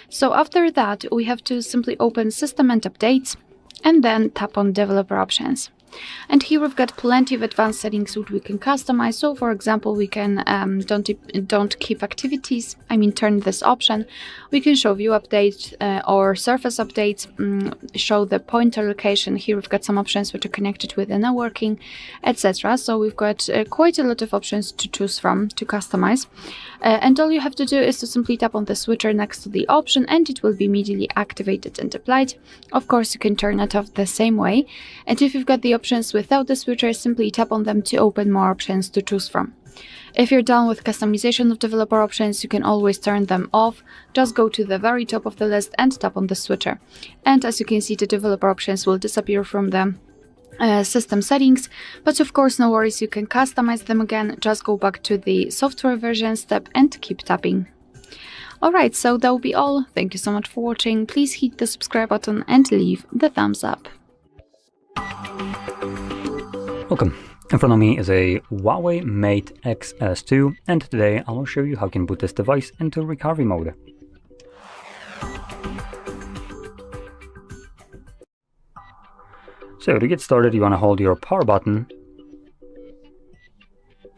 So after that, we have to simply open System and Updates and then tap on Developer Options. And here we've got plenty of advanced settings which we can customize. So for example, we can don't keep activities, turn this option. We can show view updates or surface updates, show the pointer location. Here we've got some options which are connected with the networking, etc. So we've got quite a lot of options to choose from to customize. And all you have to do is to simply tap on the switcher next to the option and it will be immediately activated and applied. Of course, you can turn it off the same way. And if you've got the options without the switcher, simply tap on them to open more options to choose from. If you're done with customization of developer options, you can always turn them off. Just go to the very top of the list and tap on the switcher. And as you can see, the developer options will disappear from the system settings, but of course no worries, you can customize them again. Just go back to the software version step and keep tapping. Alright, so that will be all. Thank you so much for watching. Please hit the subscribe button and leave the thumbs up. Welcome. In front of me is a Huawei Mate Xs2, and today I will show you how you can boot this device into recovery mode. So to get started, you want to hold your power button.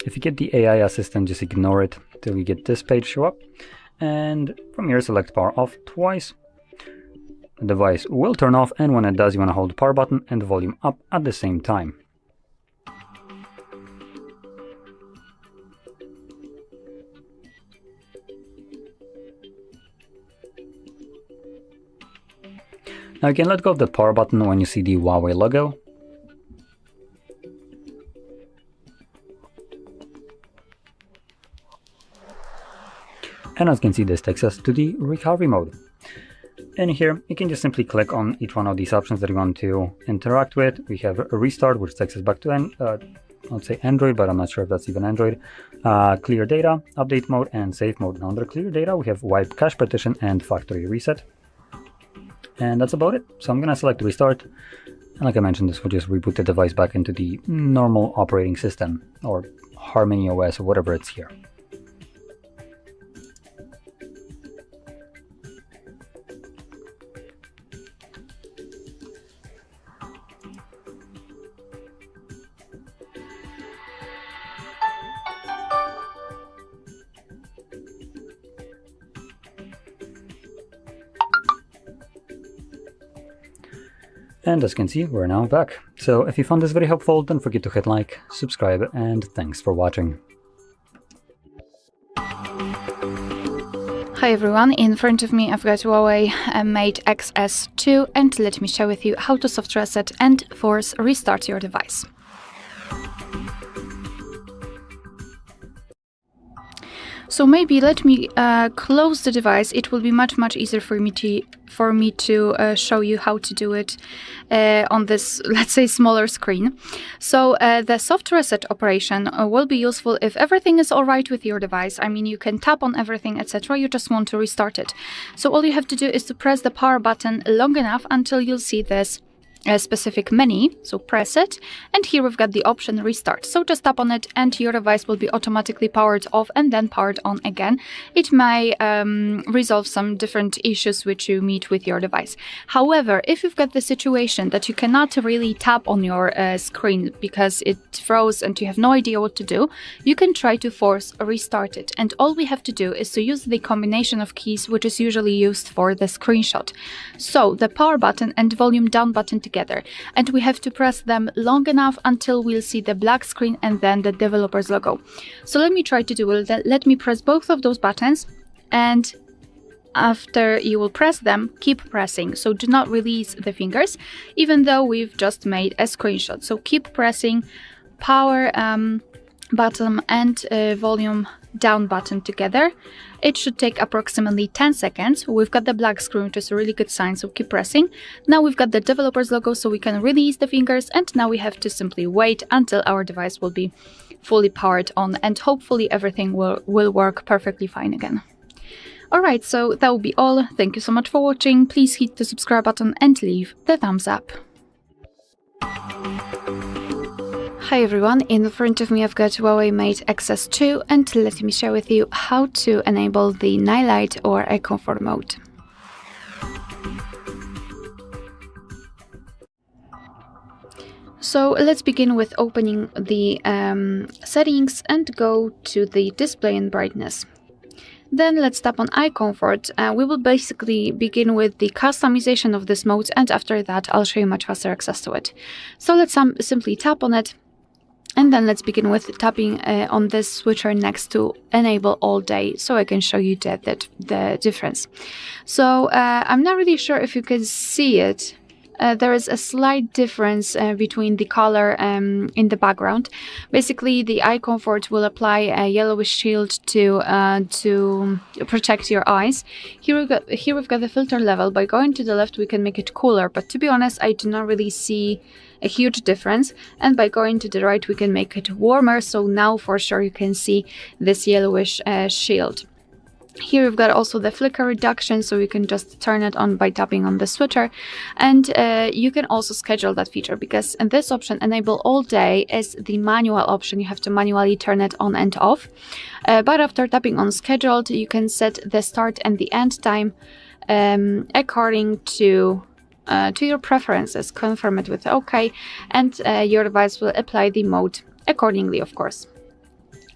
If you get the AI assistant, just ignore it till you get this page show up. And from here, select power off twice. The device will turn off, and when it does, you want to hold the power button and the volume up at the same time. Now you can let go of the power button when you see the Huawei logo. And as you can see, this takes us to the recovery mode. And here you can just simply click on each one of these options that you want to interact with. We have a restart, which takes us back to I would say Android, but I'm not sure if that's even Android. Clear data, update mode, and safe mode. Now under clear data, we have wipe cache partition and factory reset. And that's about it. So I'm going to select restart. And like I mentioned, this will just reboot the device back into the normal operating system, or Harmony OS, or whatever it's here. And as you can see, we're now back. So if you found this very helpful, don't forget to hit like, subscribe, and thanks for watching. Hi everyone, in front of me I've got Huawei Mate Xs 2, and let me share with you how to soft reset and force restart your device. So maybe let me close the device. It will be much easier for me to show you how to do it on this, let's say, smaller screen. So the soft reset operation will be useful if everything is all right with your device. I mean, you can tap on everything, etc. You just want to restart it. So all you have to do is to press the power button long enough until you'll see this a specific menu, so press it, and here we've got the option restart. So just tap on it and your device will be automatically powered off and then powered on again. It may resolve some different issues which you meet with your device. However, if you've got the situation that you cannot really tap on your screen because it froze and you have no idea what to do, you can try to force restart it. And all we have to do is to use the combination of keys which is usually used for the screenshot. So the power button and volume down button together, and we have to press them long enough until we'll see the black screen and then the developer's logo. So let me try to do it. Let me press both of those buttons, and after you will press them, keep pressing. So do not release the fingers, even though we've just made a screenshot. So keep pressing power button and volume down button together. It should take approximately 10 seconds. We've got the black screen, which is a really good sign, so keep pressing. Now we've got the developer's logo, so we can release the fingers, and now we have to simply wait until our device will be fully powered on, and hopefully everything will work perfectly fine again. Alright, so that will be all. Thank you so much for watching. Please hit the subscribe button and leave the thumbs up. Hi everyone, in front of me I've got Huawei Mate Xs 2, and let me share with you how to enable the night light or a comfort mode. So let's begin with opening the settings and go to the display and brightness. Then let's tap on Eye Comfort. We will basically begin with the customization of this mode, and after that I'll show you much faster access to it. So let's simply tap on it. And then let's begin with tapping on this switcher next to enable all day, so I can show you the difference. So I'm not really sure if you can see it. There is a slight difference between the color in the background. Basically, the Eye Comfort will apply a yellowish shield to protect your eyes. Here we've got the filter level. By going to the left, we can make it cooler, but to be honest, I do not really see a huge difference. And by going to the right, we can make it warmer, so now for sure you can see this yellowish shield. Here we've got also the flicker reduction, so you can just turn it on by tapping on the switcher, and you can also schedule that feature, because in this option, enable all day is the manual option. You have to manually turn it on and off, but after tapping on scheduled, you can set the start and the end time according to your preferences. Confirm it with OK, and your device will apply the mode accordingly, of course.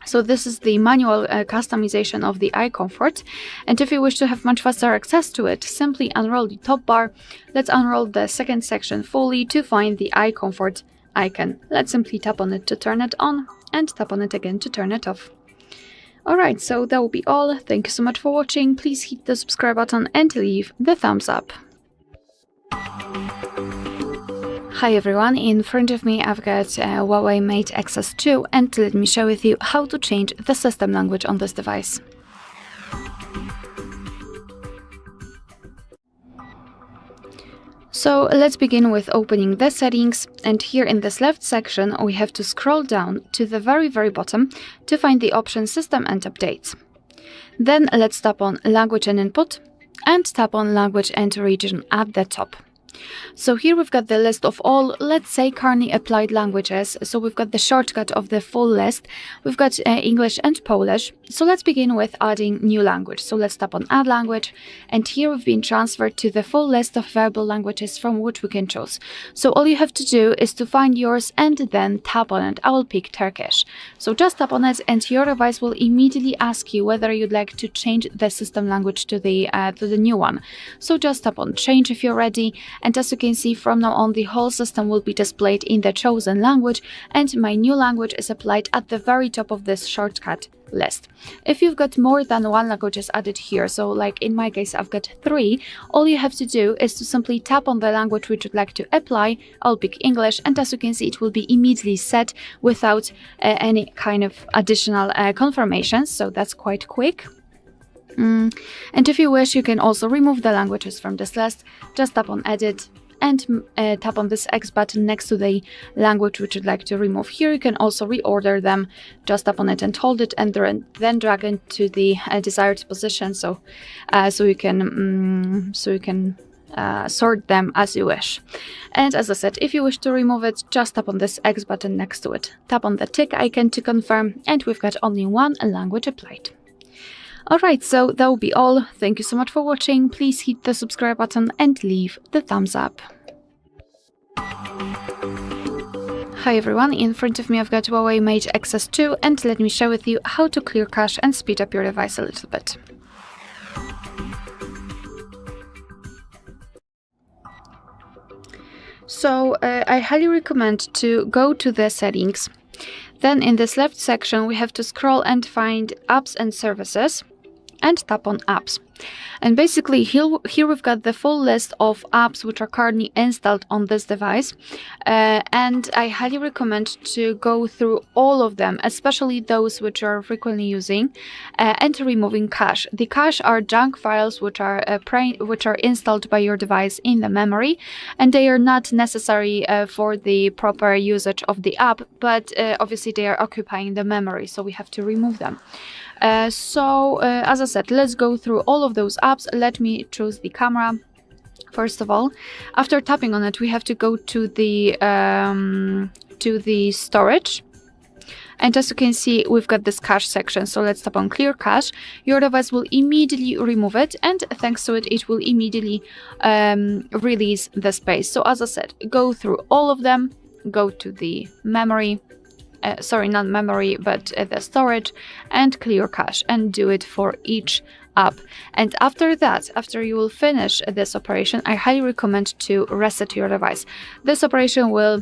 So this is the manual customization of the Eye Comfort, and if you wish to have much faster access to it, simply unroll the top bar. Let's unroll the second section fully to find the Eye Comfort icon. Let's simply tap on it to turn it on, and tap on it again to turn it off. Alright, so that will be all. Thank you so much for watching. Please hit the subscribe button and leave the thumbs up. Hi everyone, in front of me I've got Huawei Mate Xs 2, and let me share with you how to change the system language on this device. So let's begin with opening the settings, and here in this left section we have to scroll down to the very bottom to find the option System and Updates. Then let's tap on Language and Input, and tap on Language and Region at the top. So here we've got the list of all, let's say, currently applied languages. So we've got the shortcut of the full list. We've got English and Polish. So let's begin with adding new language. So let's tap on Add Language, and here we've been transferred to the full list of available languages from which we can choose. So all you have to do is to find yours and then tap on it. I will pick Turkish. So just tap on it, and your device will immediately ask you whether you'd like to change the system language to the new one. So just tap on Change if you're ready, And as you can see, from now on, the whole system will be displayed in the chosen language, and my new language is applied at the very top of this shortcut list. If you've got more than one language added here, so like in my case I've got 3, all you have to do is to simply tap on the language which you'd like to apply. I'll pick English, and as you can see, it will be immediately set without any kind of additional confirmations, so that's quite quick. And if you wish, you can also remove the languages from this list. Just tap on Edit and tap on this X button next to the language which you'd like to remove. Here you can also reorder them. Just tap on it and hold it, and then drag it to the desired position, so you can sort them as you wish. And as I said, if you wish to remove it, just tap on this X button next to it. Tap on the tick icon to confirm, and we've got only one language applied. Alright, so that will be all. Thank you so much for watching. Please hit the subscribe button and leave the thumbs up. Hi everyone, in front of me I've got Huawei Mate Xs 2, and let me share with you how to clear cache and speed up your device a little bit. So I highly recommend to go to the settings. Then in this left section we have to scroll and find Apps and Services, and tap on Apps. And basically here we've got the full list of apps which are currently installed on this device, and I highly recommend to go through all of them, especially those which are frequently using, and removing cache. The cache are junk files which are installed by your device in the memory, and they are not necessary for the proper usage of the app, but obviously they are occupying the memory, so we have to remove them. As I said, let's go through all of those apps. Let me choose the camera. First of all, after tapping on it, we have to go to the storage. And as you can see, we've got this cache section. So let's tap on Clear Cache. Your device will immediately remove it, and thanks to it, it will immediately release the space. So as I said, go through all of them, go to the memory. Sorry, not memory, but the storage, and clear cache, and do it for each app. And after that, after you will finish this operation, I highly recommend to reset your device. This operation will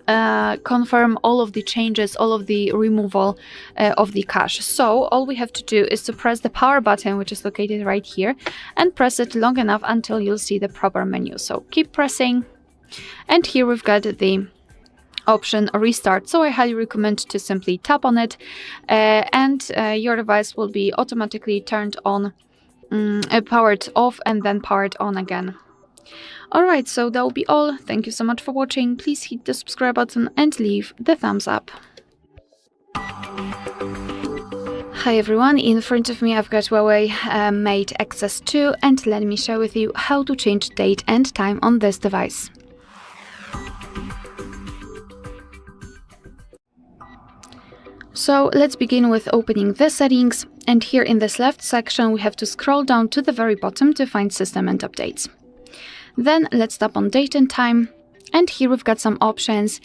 confirm all of the changes, all of the removal of the cache. So all we have to do is to press the power button, which is located right here, and press it long enough until you'll see the proper menu. So keep pressing, and here we've got the option Restart, so I highly recommend to simply tap on it, and your device will be automatically turned on, powered off, and then powered on again. Alright, so that will be all. Thank you so much for watching. Please hit the subscribe button and leave the thumbs up. Hi everyone, in front of me I've got Huawei Mate Xs 2, and let me share with you how to change date and time on this device. So let's begin with opening the settings, and here in this left section we have to scroll down to the very bottom to find System and Updates. Then let's tap on Date and Time, and here we've got some options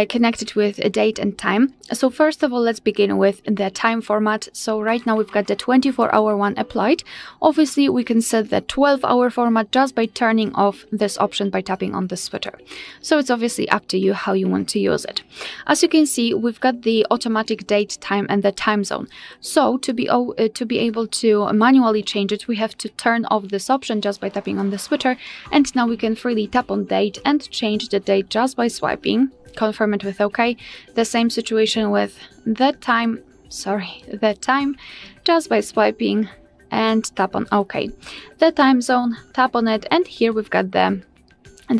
connected with a date and time. So first of all, let's begin with the time format. So right now we've got the 24-hour one applied. Obviously we can set the 12-hour format just by turning off this option by tapping on the switcher. So it's obviously up to you how you want to use it. As you can see, we've got the automatic date, time, and the time zone. So to be able to manually change it, we have to turn off this option just by tapping on the switcher, and now we can freely tap on date and change the date just by swiping. Confirm it with OK. The same situation with the time, just by swiping and tap on OK. The time zone, tap on it, and here we've got the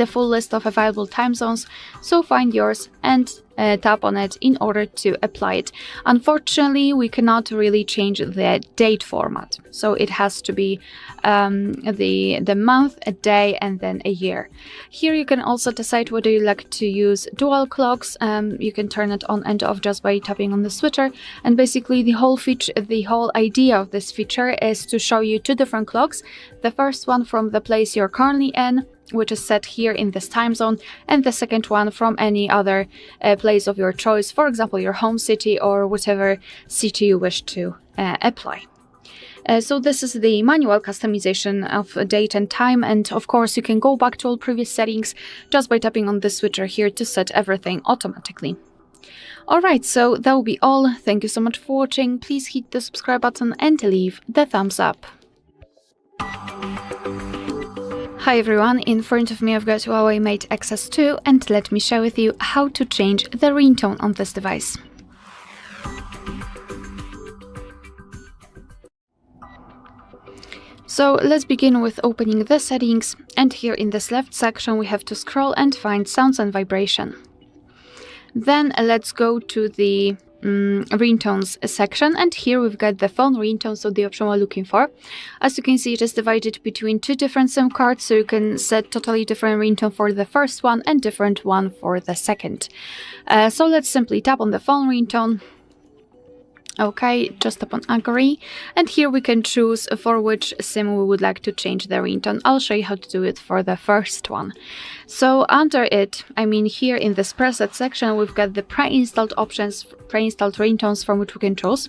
full list of available time zones, so find yours and tap on it in order to apply it. Unfortunately, we cannot really change the date format, so it has to be the month, a day, and then a year. Here you can also decide whether you like to use dual clocks. You can turn it on and off just by tapping on the switcher, and basically the whole idea of this feature is to show you 2 different clocks. The first one from the place you're currently in, which is set here in this time zone, and the second one from any other place of your choice, for example your home city or whatever city you wish to apply. So this is the manual customization of date and time, and of course you can go back to all previous settings just by tapping on this switcher here to set everything automatically. Alright, so that will be all. Thank you so much for watching. Please hit the subscribe button and leave the thumbs up. Hi everyone, in front of me I've got Huawei Mate Xs 2 and let me share with you how to change the ringtone on this device. So let's begin with opening the settings, and here in this left section we have to scroll and find sounds and vibration. Then let's go to the ringtones section, and here we've got the phone ringtone, so the option we're looking for. As you can see, it is divided between 2 different SIM cards, so you can set totally different ringtone for the first one and different one for the second. So let's simply tap on the phone ringtone. Okay, just tap on agree, and here we can choose for which SIM we would like to change the ringtone. I'll show you how to do it for the first one. So under it, here in this preset section, we've got the pre-installed options, pre-installed ringtones from which we can choose.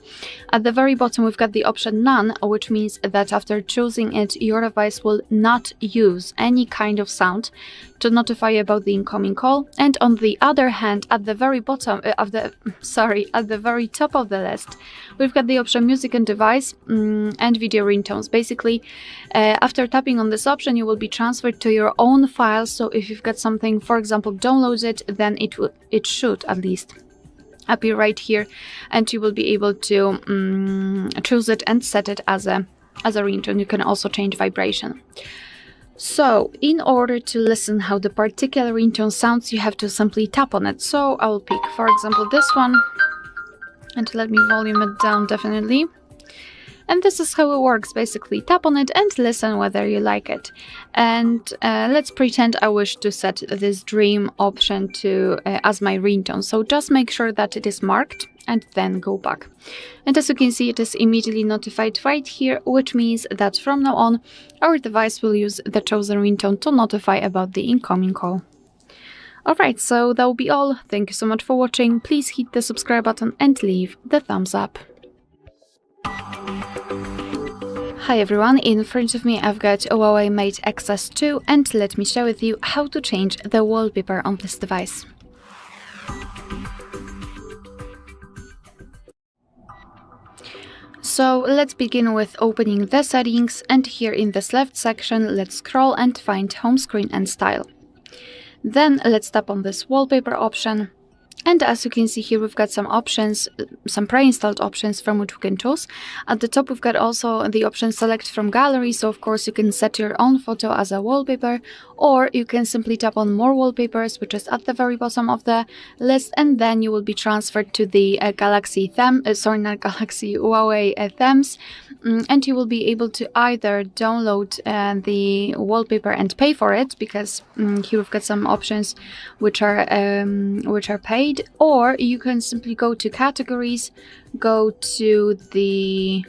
At the very bottom, we've got the option none, which means that after choosing it, your device will not use any kind of sound to notify you about the incoming call. And on the other hand, at the very bottom at the very top of the list, we've got the option music and device and video ringtones. Basically, after tapping on this option, you will be transferred to your own files. So if you've got something, for example, downloaded, then it should at least appear right here, and you will be able to choose it and set it as a ringtone. You can also change vibration. So in order to listen how the particular ringtone sounds, you have to simply tap on it. So I will pick, for example, this one, and let me volume it down definitely. And this is how it works, basically. Tap on it and listen whether you like it. And let's pretend I wish to set this dream option to as my ringtone. So just make sure that it is marked and then go back. And as you can see, it is immediately notified right here, which means that from now on, our device will use the chosen ringtone to notify about the incoming call. Alright, so that will be all. Thank you so much for watching. Please hit the subscribe button and leave the thumbs up. Hi everyone, in front of me I've got Huawei Mate Xs 2 and let me share with you how to change the wallpaper on this device. So let's begin with opening the settings, and here in this left section let's scroll and find home screen and style. Then let's tap on this wallpaper option. And as you can see here, we've got some options, some pre-installed options from which we can choose. At the top, we've got also the option select from gallery. So of course you can set your own photo as a wallpaper, or you can simply tap on more wallpapers, which is at the very bottom of the list. And then you will be transferred to the Huawei themes. And you will be able to either download the wallpaper and pay for it, because here we've got some options which are paid, or you can simply go to categories, go to the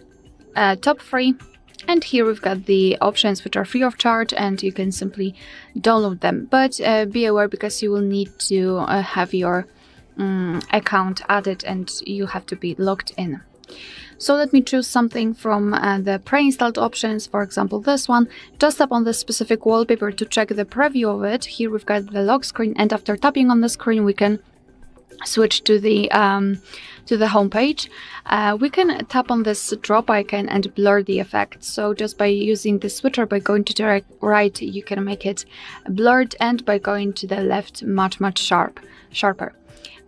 top 3, and here we've got the options which are free of charge, and you can simply download them. But be aware, because you will need to have your account added and you have to be logged in. So let me choose something from the pre-installed options, for example this one. Just tap on this specific wallpaper to check the preview of it. Here we've got the lock screen, and after tapping on the screen we can switch to the home page. We can tap on this drop icon and blur the effect. So just by using the switcher, by going to the right, you can make it blurred, and by going to the left, much sharper.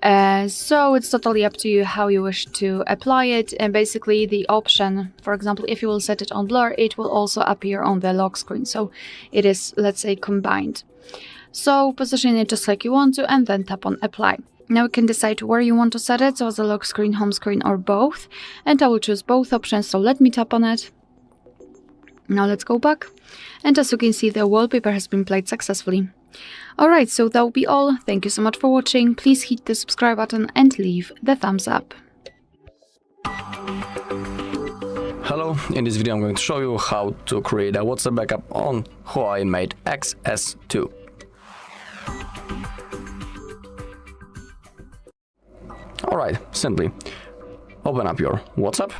So it's totally up to you how you wish to apply it. And basically the option, for example, if you will set it on blur, it will also appear on the lock screen. So it is, let's say, combined. So position it just like you want to, and then tap on apply. Now you can decide where you want to set it, so as a lock screen, home screen, or both. And I will choose both options, so let me tap on it. Now let's go back. And as you can see, the wallpaper has been played successfully. Alright, so that will be all. Thank you so much for watching. Please hit the subscribe button and leave the thumbs up. Hello, in this video I'm going to show you how to create a WhatsApp backup on Huawei Mate Xs 2. Alright, simply open up your WhatsApp,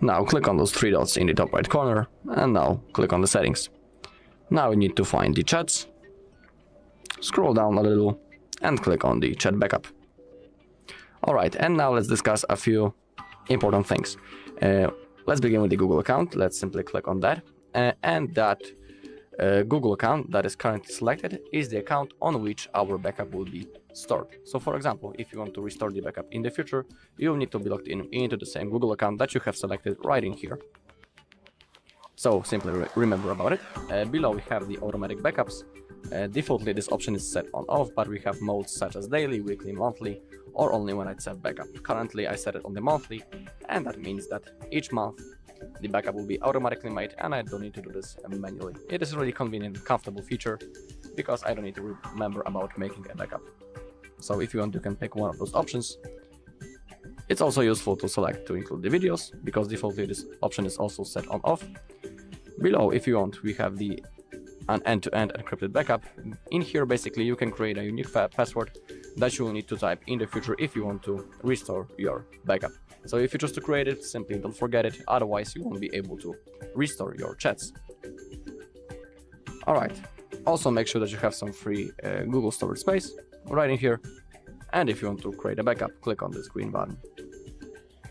Now click on those three dots in the top right corner, and now click on the settings. Now we need to find the chats, scroll down a little, and click on the chat backup. Alright, and now let's discuss a few important things. Let's begin with the Google account. Let's simply click on that, and that Google account that is currently selected is the account on which our backup will be stored. So for example, if you want to restore the backup in the future, you will need to be logged into the same Google account that you have selected right in here. So simply remember about it. Below we have the automatic backups. Defaultly this option is set on off, but we have modes such as daily, weekly, monthly, or only when I set backup. Currently I set it on the monthly, and that means that each month the backup will be automatically made and I don't need to do this manually. It is a really convenient and comfortable feature because I don't need to remember about making a backup. So if you want, you can pick one of those options. It's also useful to select to include the videos because defaultly this option is also set on off. Below, if you want, we have an end-to-end encrypted backup. In here basically you can create a unique password that you will need to type in the future if you want to restore your backup. So if you choose to create it, simply don't forget it, otherwise you won't be able to restore your chats. Alright, also make sure that you have some free Google storage space right in here, and if you want to create a backup, click on this green button.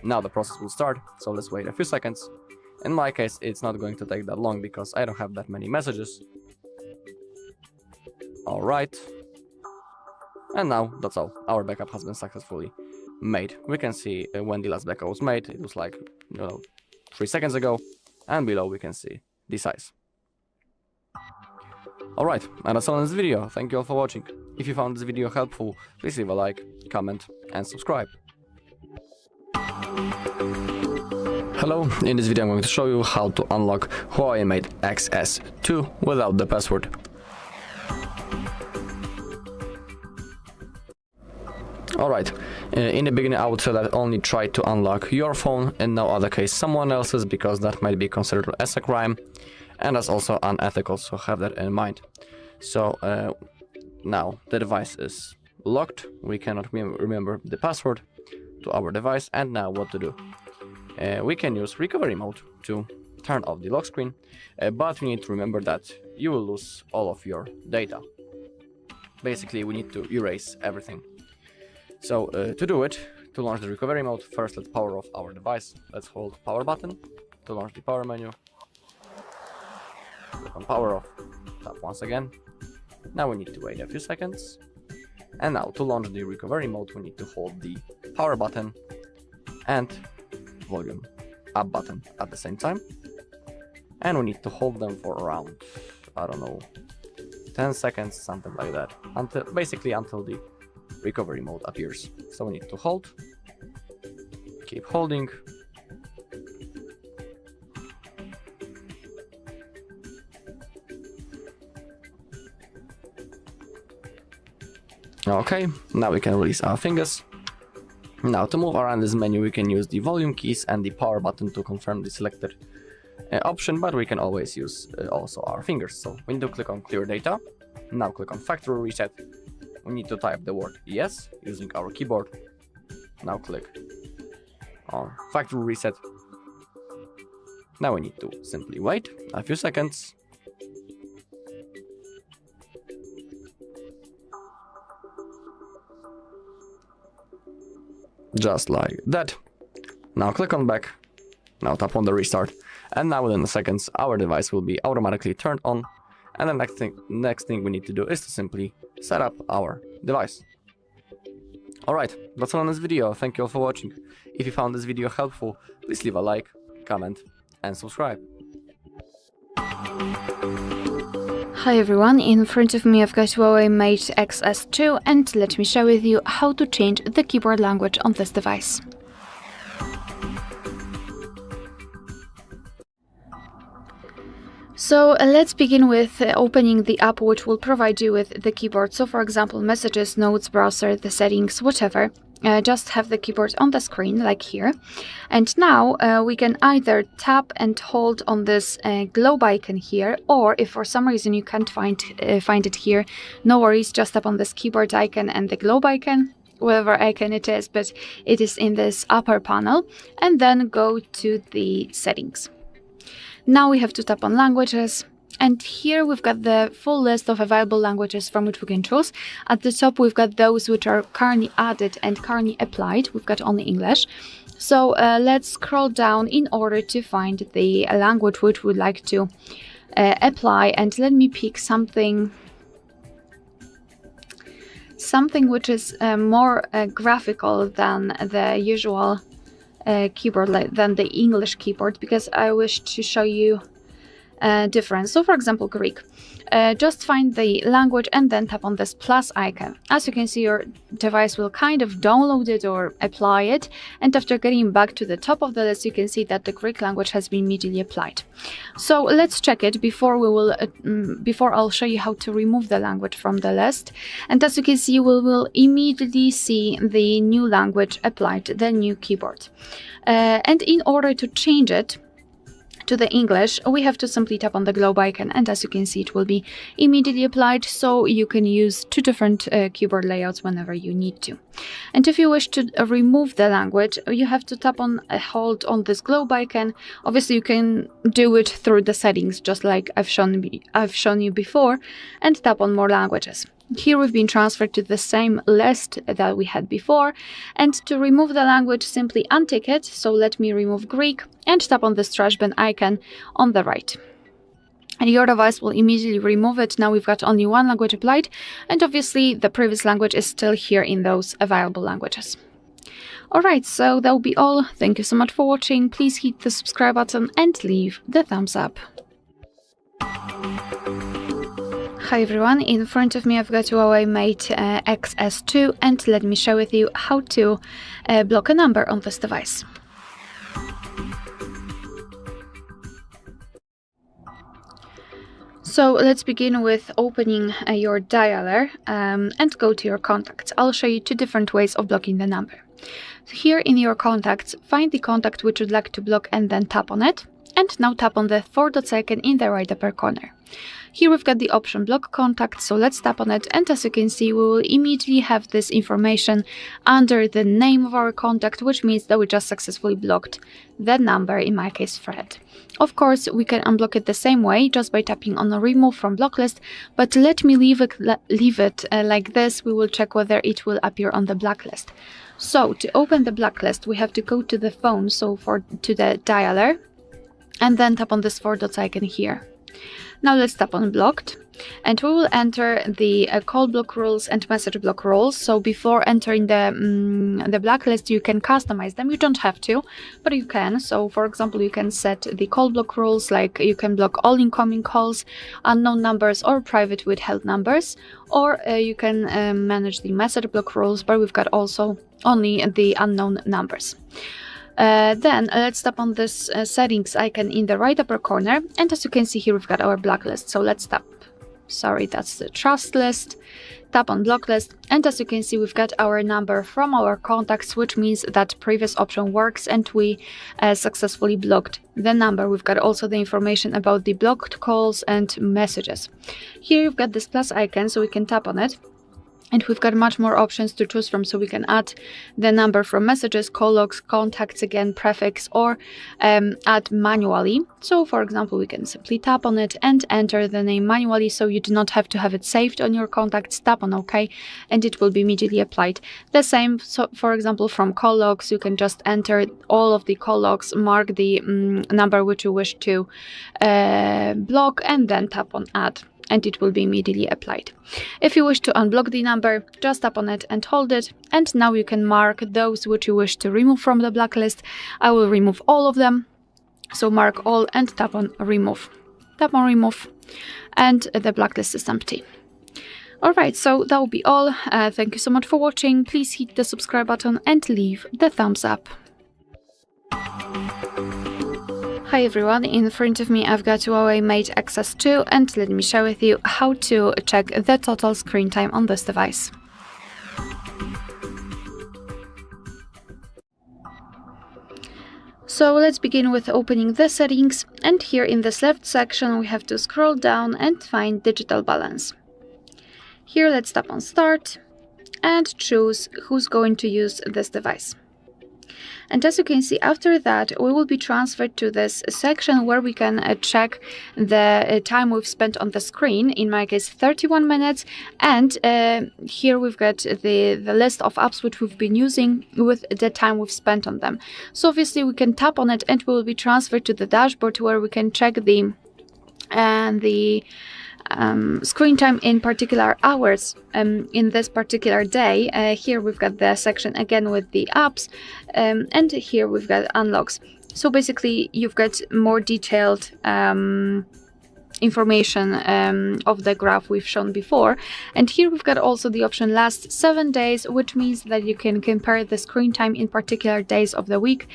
Now the process will start, so let's wait a few seconds. In my case, it's not going to take that long because I don't have that many messages. Alright, and now that's all, our backup has been successfully made. We can see when the last backup was made. It was like 3 seconds ago, and below we can see the size. Alright, and that's all in this video. Thank you all for watching. If you found this video helpful, please leave a like, comment and subscribe. Hello, in this video I'm going to show you how to unlock Huawei Mate Xs 2 without the password. Alright, in the beginning I would say that only try to unlock your phone, in no other case someone else's, because that might be considered as a crime and that's also unethical, so have that in mind. So now the device is locked, we cannot remember the password to our device, and now what to do? We can use recovery mode to turn off the lock screen, but we need to remember that you will lose all of your data. Basically we need to erase everything. So to do it, to launch the recovery mode, first let's power off our device. Let's hold power button to launch the power menu. Click on power off, tap once again. Now we need to wait a few seconds. And now to launch the recovery mode we need to hold the power button and volume up button at the same time. And we need to hold them for around, I don't know, 10 seconds, something like that. Until the recovery mode appears. So we need to hold, keep holding, okay, now we can release our fingers. Now to move around this menu we can use the volume keys and the power button to confirm the selected option, but we can always use also our fingers. So we need to click on clear data. Now click on factory reset. We need to type the word yes using our keyboard. Now click on factory reset. Now we need to simply wait a few seconds. Just like that. Now click on back. Now tap on the restart. And now within the seconds our device will be automatically turned on. And the next thing we need to do is to simply set up our device. Alright, that's all in this video. Thank you all for watching. If you found this video helpful, please leave a like, comment and subscribe. Hi everyone, in front of me I've got Huawei Mate Xs 2 and let me share with you how to change the keyboard language on this device. So let's begin with opening the app which will provide you with the keyboard. So for example, messages, notes, browser, the settings, whatever. Just have the keyboard on the screen like here. And now we can either tap and hold on this globe icon here, or if for some reason you can't find it here, no worries, just tap on this keyboard icon and the globe icon. whatever icon it is, but it is in this upper panel, and then go to the settings. Now we have to tap on languages, and here we've got the full list of available languages from which we can choose. At the top we've got those which are currently added and currently applied. We've got only English. So let's scroll down in order to find the language which we'd like to apply, and let me pick something which is more graphical than the usual keyboard, than the English keyboard, because I wish to show you a difference. So for example, Greek. Just find the language and then tap on this plus icon. As you can see, your device will kind of download it or apply it, and after getting back to the top of the list, you can see that the Greek language has been immediately applied. So let's check it before I'll show you how to remove the language from the list. And as you can see, we will immediately see the new language applied, the new keyboard. And in order to change it to the English, we have to simply tap on the globe icon, and as you can see, it will be immediately applied, so you can use two different keyboard layouts whenever you need to. And if you wish to remove the language, you have to tap on hold on this globe icon. Obviously you can do it through the settings, just like I've shown you before, and tap on more languages. Here we've been transferred to the same list that we had before, and to remove the language, simply untick it. So let me remove Greek and tap on this trash bin icon on the right. And your device will immediately remove it. Now we've got only one language applied, and obviously the previous language is still here in those available languages. Alright, so that will be all. Thank you so much for watching. Please hit the subscribe button and leave the thumbs up. Hi everyone, in front of me I've got Huawei Mate Xs2, and let me share with you how to block a number on this device. So let's begin with opening your dialer and go to your contacts. I'll show you two different ways of blocking the number. So here in your contacts, find the contact which you'd like to block and then tap on it. And now tap on the 4 dots icon in the right upper corner. Here we've got the option block contact, so let's tap on it, and as you can see, we will immediately have this information under the name of our contact, which means that we just successfully blocked that number, in my case Fred. Of course, we can unblock it the same way, just by tapping on the remove from block list, but let me leave it like this. We will check whether it will appear on the blacklist. So to open the blacklist, we have to go to the phone, so to the dialer, and then tap on this 4 dots icon here. Now let's tap on blocked, and we will enter the call block rules and message block rules. So before entering the blacklist, you can customize them. You don't have to, but you can. So for example, you can set the call block rules, like you can block all incoming calls, unknown numbers, or private withheld numbers, or you can manage the message block rules, but we've got also only the unknown numbers. Then let's tap on this settings icon in the right upper corner, and as you can see here, we've got our blacklist. So let's tap, sorry, that's the trust list, tap on block list, and as you can see, we've got our number from our contacts, which means that previous option works and we successfully blocked the number. We've got also the information about the blocked calls and messages. Here you've got this plus icon, so we can tap on it. And we've got much more options to choose from, so we can add the number from messages, call logs, contacts again, prefix, or add manually. So for example, we can simply tap on it and enter the name manually, so you do not have to have it saved on your contacts. Tap on OK, and it will be immediately applied. The same, so for example, from call logs, you can just enter all of the call logs, mark the number which you wish to block, and then tap on add, and it will be immediately applied. If you wish to unblock the number, just tap on it and hold it, and now you can mark those which you wish to remove from the blacklist. I will remove all of them, so mark all and tap on remove. Tap on remove, and the blacklist is empty. Alright, so that will be all. Thank you so much for watching. Please hit the subscribe button and leave the thumbs up. Hi everyone, in front of me I've got Huawei Mate Xs2, and let me share with you how to check the total screen time on this device. So let's begin with opening the settings, and here in this left section we have to scroll down and find digital balance. Here let's tap on start, and choose who's going to use this device. And as you can see, after that, we will be transferred to this section where we can check the time we've spent on the screen, in my case 31 minutes, and here we've got the list of apps which we've been using with the time we've spent on them. So obviously we can tap on it and we will be transferred to the dashboard where we can check the screen time in particular hours in this particular day. Here we've got the section again with the apps, and here we've got unlocks. So basically you've got more detailed information of the graph we've shown before. And here we've got also the option last 7 days, which means that you can compare the screen time in particular days of the week.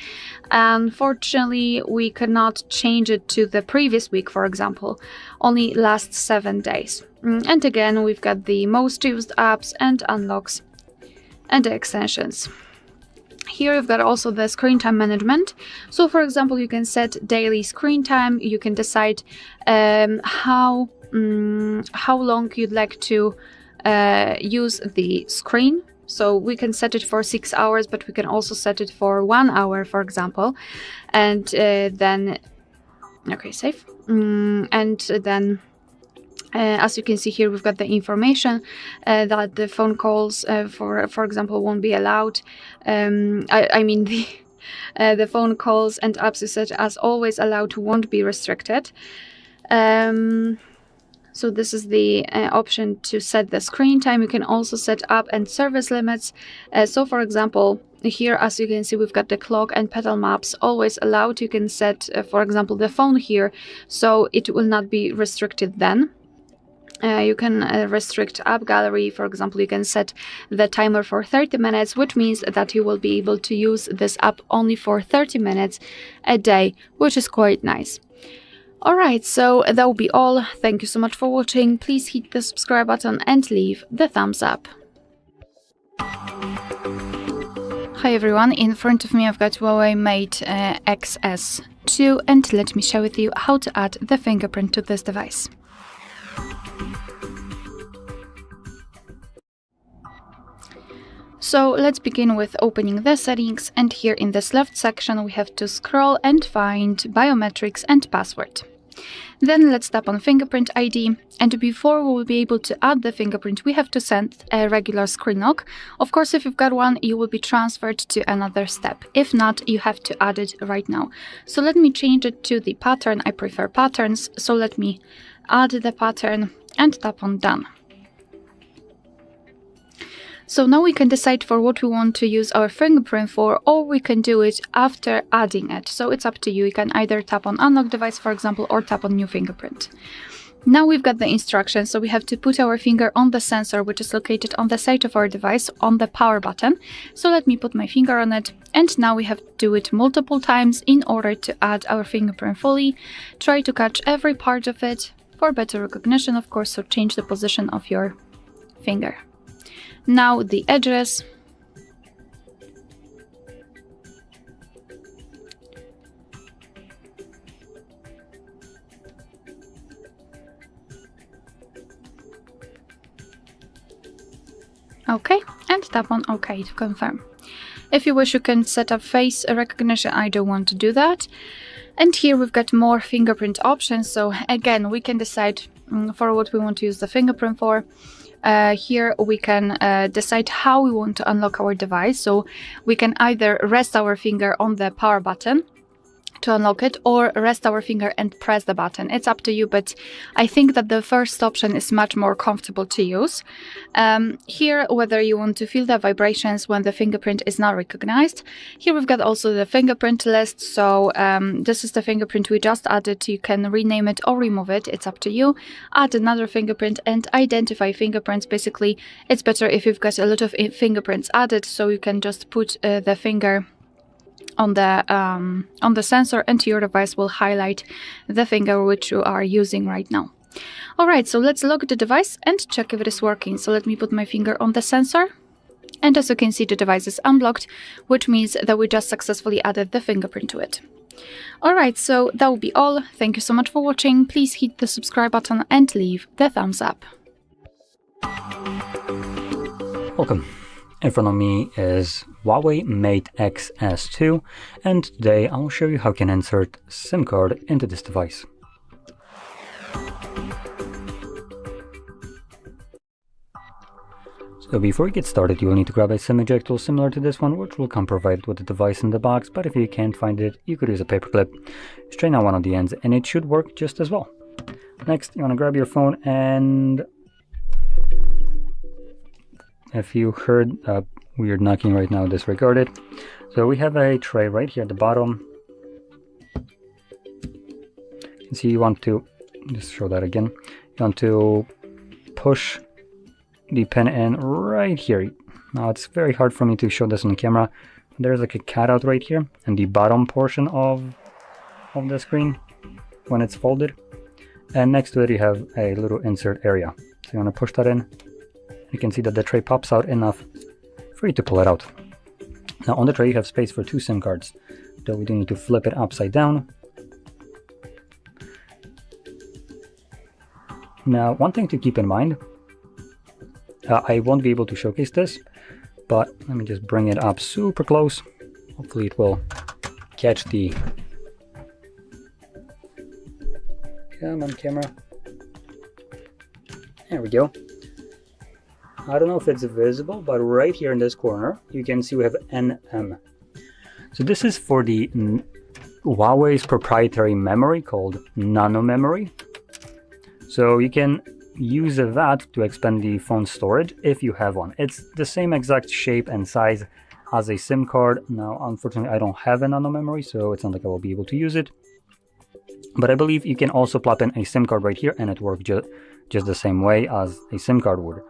Unfortunately, we cannot change it to the previous week, for example, only last 7 days. And again, we've got the most used apps and unlocks and the extensions. Here you've got also the screen time management. So for example, you can set daily screen time. You can decide how long you'd like to use the screen. So we can set it for 6 hours, but we can also set it for 1 hour, for example. And then, okay, save. And then as you can see here, we've got the information that the phone calls, for example, won't be allowed. I mean the phone calls and apps you set as always allowed won't be restricted. So this is the option to set the screen time. You can also set app and service limits. So for example, here, as you can see, we've got the clock and pedal maps always allowed. You can set, for example, the phone here, so it will not be restricted then. You can restrict app gallery. For example, you can set the timer for 30 minutes, which means that you will be able to use this app only for 30 minutes a day, which is quite nice. Alright, so that will be all. Thank you so much for watching. Please hit the subscribe button and leave the thumbs up. Hi everyone, in front of me I've got Huawei Mate Xs 2, and let me share with you how to add the fingerprint to this device. So let's begin with opening the settings, and here in this left section we have to scroll and find biometrics and password. Then let's tap on fingerprint ID, and before we will be able to add the fingerprint we have to send a regular screen lock. Of course, if you've got one, you will be transferred to another step. If not, you have to add it right now. So let me change it to the pattern. I prefer patterns, so let me add the pattern and tap on done. So now we can decide for what we want to use our fingerprint for, or we can do it after adding it. So it's up to you. You can either tap on unlock device, for example, or tap on new fingerprint. Now we've got the instructions. So we have to put our finger on the sensor, which is located on the side of our device, on the power button. So let me put my finger on it. And now we have to do it multiple times in order to add our fingerprint fully. Try to catch every part of it for better recognition, of course. So change the position of your finger. Now the address. OK, and tap on OK to confirm. If you wish, you can set up face recognition. I don't want to do that. And here we've got more fingerprint options. So again, we can decide for what we want to use the fingerprint for. Here we can decide how we want to unlock our device. So we can either rest our finger on the power button to unlock it, or rest our finger and press the button. It's up to you, but I think that the first option is much more comfortable to use. Here, whether you want to feel the vibrations when the fingerprint is not recognized. Here we've got also the fingerprint list. So this is the fingerprint we just added. You can rename it or remove it. It's up to you. Add another fingerprint and identify fingerprints. Basically, it's better if you've got a lot of fingerprints added, so you can just put the finger on the sensor, and your device will highlight the finger which you are using right now. Alright, so let's lock the device and check if it is working. So let me put my finger on the sensor, and as you can see, the device is unblocked, which means that we just successfully added the fingerprint to it. Alright, so that will be all. Thank you so much for watching. Please hit the subscribe button and leave the thumbs up. Welcome. In front of me is Huawei Mate Xs2, and today I will show you how you can insert SIM card into this device. So before you get started, you will need to grab a SIM eject tool similar to this one, which will come provided with the device in the box, but if you can't find it, you could use a paper clip. Straighten out one of the ends and it should work just as well. Next, you want to grab your phone, and if you heard weird knocking right now, disregard it. So we have a tray right here at the bottom. You can see you want to, just show that again, you want to push the pin in right here. Now it's very hard for me to show this on camera. There's like a cutout right here in the bottom portion of the screen when it's folded. And next to it you have a little insert area. So you want to push that in. You can see that the tray pops out enough for you to pull it out. Now on the tray you have space for 2 SIM cards, though we do need to flip it upside down. Now one thing to keep in mind, I won't be able to showcase this, but let me just bring it up super close. Hopefully it will catch the... Come on, camera. There we go. I don't know if it's visible, but right here in this corner, you can see we have NM. So this is for the Huawei's proprietary memory called Nano memory. So you can use that to expand the phone storage if you have one. It's the same exact shape and size as a SIM card. Now, unfortunately, I don't have a Nano memory, so it's not like I will be able to use it. But I believe you can also plop in a SIM card right here and it works just the same way as a SIM card would.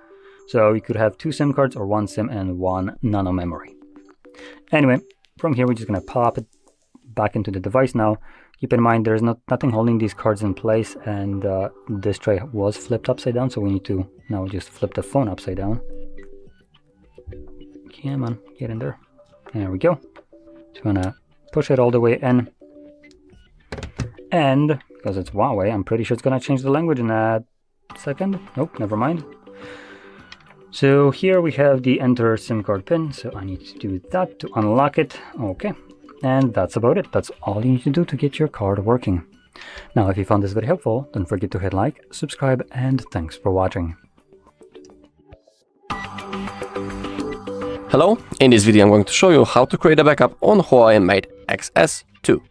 So you could have 2 SIM cards or 1 SIM and 1 Nano memory. Anyway, from here we're just going to pop it back into the device now. Keep in mind there's nothing holding these cards in place, and this tray was flipped upside down, so we need to now just flip the phone upside down. Come on, get in there. There we go. So I'm going to push it all the way in. And because it's Huawei, I'm pretty sure it's going to change the language in a second. Nope, never mind. So here we have the enter SIM card pin, so I need to do that to unlock it. Okay, and that's about it. That's all you need to do to get your card working. Now, if you found this video helpful, don't forget to hit like, subscribe, and thanks for watching. Hello, in this video I'm going to show you how to create a backup on Huawei Mate Xs2.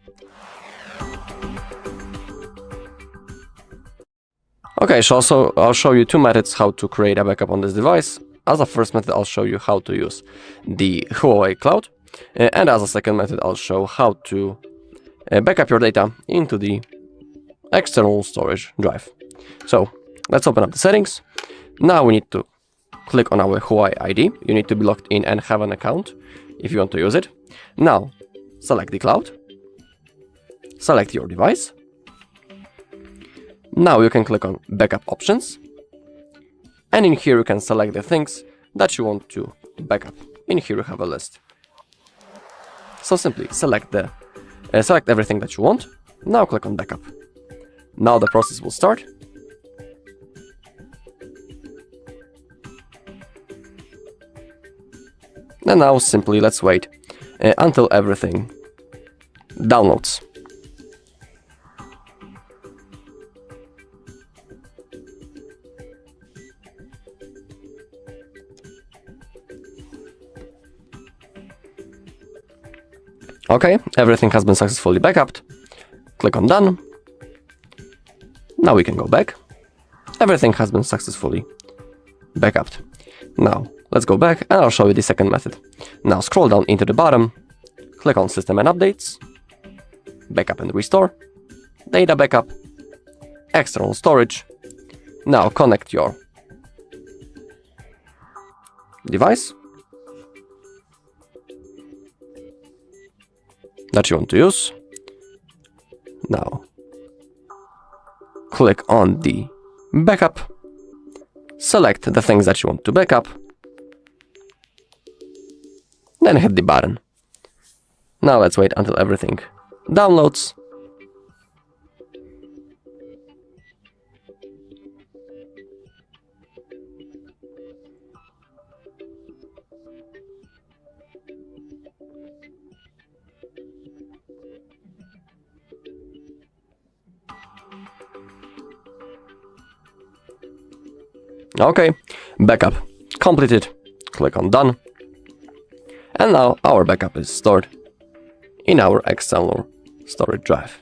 Okay, so I'll show you 2 methods how to create a backup on this device. As a first method, I'll show you how to use the Huawei Cloud, and as a second method, I'll show how to backup your data into the external storage drive. So let's open up the settings. Now we need to click on our Huawei ID. You need to be logged in and have an account if you want to use it. Now select the cloud, select your device. Now you can click on backup options, and in here you can select the things that you want to backup. In here you have a list. So simply select everything that you want. Now click on backup. Now the process will start. And now simply let's wait until everything downloads. Okay, everything has been successfully backupped. Click on done. Now we can go back. Everything has been successfully backupped. Now let's go back and I'll show you the second method. Now scroll down into the bottom, click on System and Updates, Backup and Restore, Data Backup, External Storage. Now connect your device that you want to use. Now click on the backup, select the things that you want to backup, then hit the button. Now let's wait until everything downloads. Okay, backup completed. Click on done. And now our backup is stored in our external storage drive.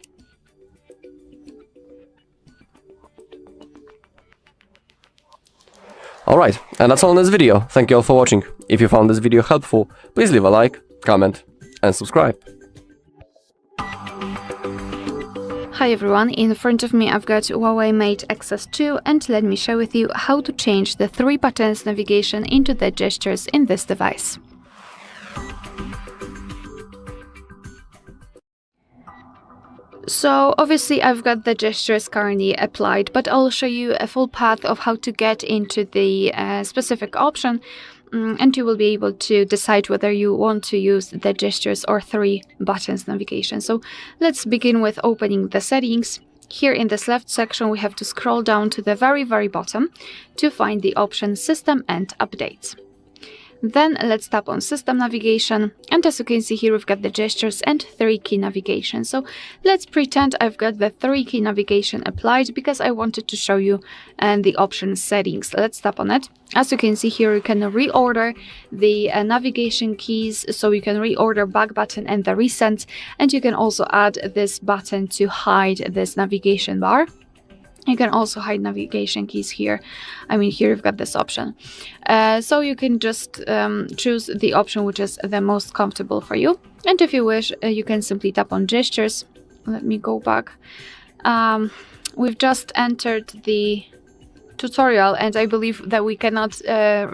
Alright, and that's all in this video. Thank you all for watching. If you found this video helpful, please leave a like, comment, and subscribe. Hi everyone, in front of me I've got Huawei Mate Xs 2 and let me share with you how to change the 3 buttons navigation into the gestures in this device. So obviously I've got the gestures currently applied, but I'll show you a full path of how to get into the specific option, and you will be able to decide whether you want to use the gestures or 3 buttons navigation. So let's begin with opening the settings. Here in this left section we have to scroll down to the very bottom to find the option System and Updates. Then let's tap on System Navigation, and as you can see here we've got the gestures and 3 key navigation. So let's pretend I've got the 3 key navigation applied because I wanted to show you the option Settings. Let's tap on it. As you can see here, you can reorder the navigation keys, so you can reorder back button and the recent, and you can also add this button to hide this navigation bar. You can also hide navigation keys here. I mean, here you've got this option. So you can just choose the option which is the most comfortable for you. And if you wish, you can simply tap on gestures. Let me go back. We've just entered the tutorial, and I believe that we cannot turn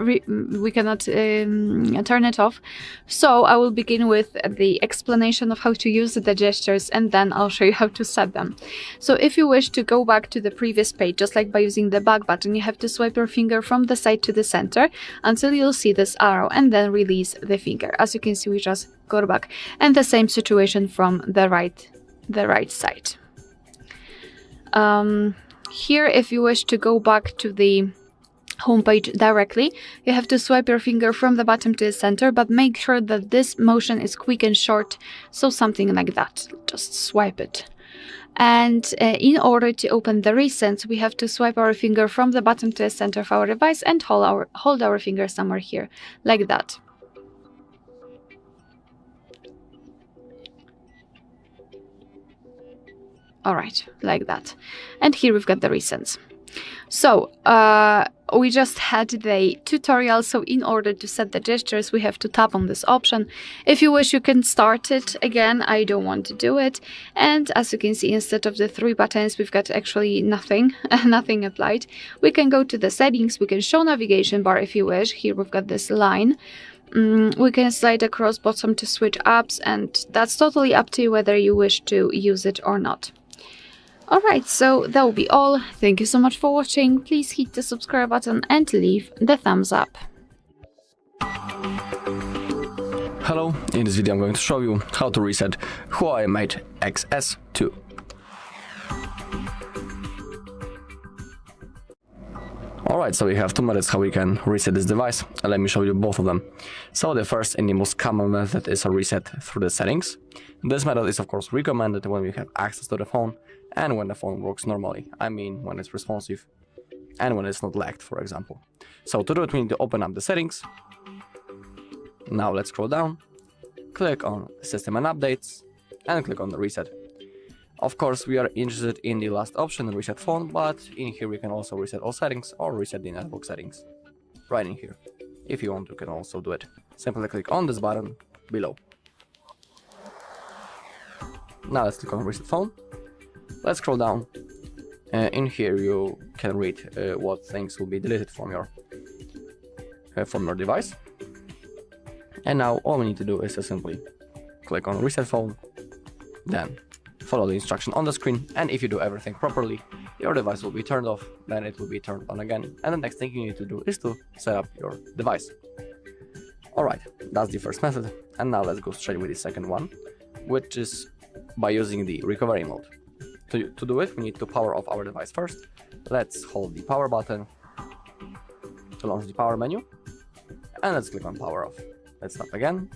it off. So I will begin with the explanation of how to use the gestures, and then I'll show you how to set them. So if you wish to go back to the previous page, just like by using the back button, you have to swipe your finger from the side to the center until you'll see this arrow, and then release the finger. As you can see, we just go back, and the same situation from the right side. Here, if you wish to go back to the home page directly, you have to swipe your finger from the bottom to the center, but make sure that this motion is quick and short, so something like that. Just swipe it. And in order to open the recents, we have to swipe our finger from the bottom to the center of our device and hold our finger somewhere here, like that. Alright, like that. And here we've got the recents. So we just had the tutorial, so in order to set the gestures we have to tap on this option. If you wish, you can start it again. I don't want to do it. And as you can see, instead of the 3 buttons, we've got actually nothing applied. We can go to the settings, we can show navigation bar if you wish. Here we've got this line. We can slide across bottom to switch apps, and that's totally up to you whether you wish to use it or not. Alright, so that will be all. Thank you so much for watching. Please hit the subscribe button and leave the thumbs up. Hello, in this video I'm going to show you how to reset Huawei Mate Xs 2. Alright, so we have 2 methods how we can reset this device, and let me show you both of them. So the first and the most common method is a reset through the settings. This method is of course recommended when we have access to the phone and when the phone works normally. I mean when it's responsive and when it's not lagged, for example. So to do it we need to open up the settings. Now let's scroll down, click on System and Updates, and click on the reset. Of course, we are interested in the last option, reset phone, but in here we can also reset all settings or reset the network settings. Right in here. If you want, you can also do it. Simply click on this button below. Now let's click on reset phone. Let's scroll down. In here you can read what things will be deleted from your device. And now all we need to do is to simply click on reset phone, then follow the instruction on the screen, and if you do everything properly, your device will be turned off, then it will be turned on again, and the next thing you need to do is to set up your device. Alright, that's the first method, and now let's go straight with the second one, which is by using the recovery mode. To do it, we need to power off our device first. Let's hold the power button to launch the power menu, and let's click on power off. Let's stop again.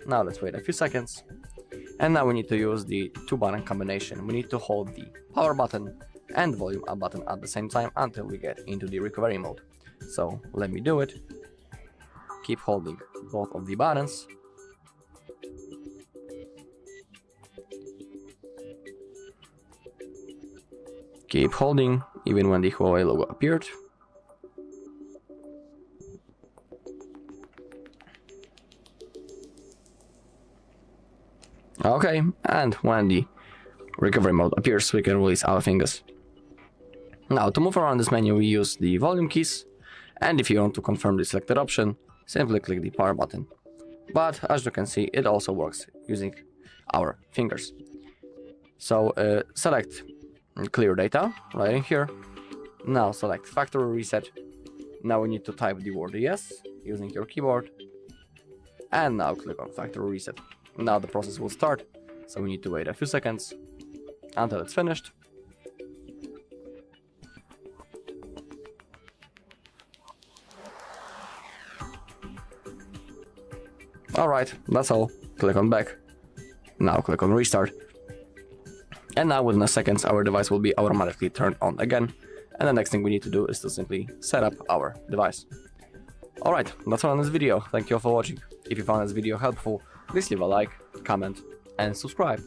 Now let's wait a few seconds. And now we need to use the 2-button combination. We need to hold the power button and volume up button at the same time until we get into the recovery mode. So let me do it. Keep holding both of the buttons. Keep holding even when the Huawei logo appeared. Okay, and when the recovery mode appears, we can release our fingers. Now, to move around this menu, we use the volume keys, and if you want to confirm the selected option, simply click the power button. But as you can see, it also works using our fingers. So select clear data right in here. Now select factory reset. Now we need to type the word yes using your keyboard. And now click on factory reset. Now the process will start, so we need to wait a few seconds until it's finished. Alright, that's all. Click on back. Now click on restart. And now within a second our device will be automatically turned on again. And the next thing we need to do is to simply set up our device. Alright, that's all on this video. Thank you all for watching. If you found this video helpful, please leave a like, comment, and subscribe.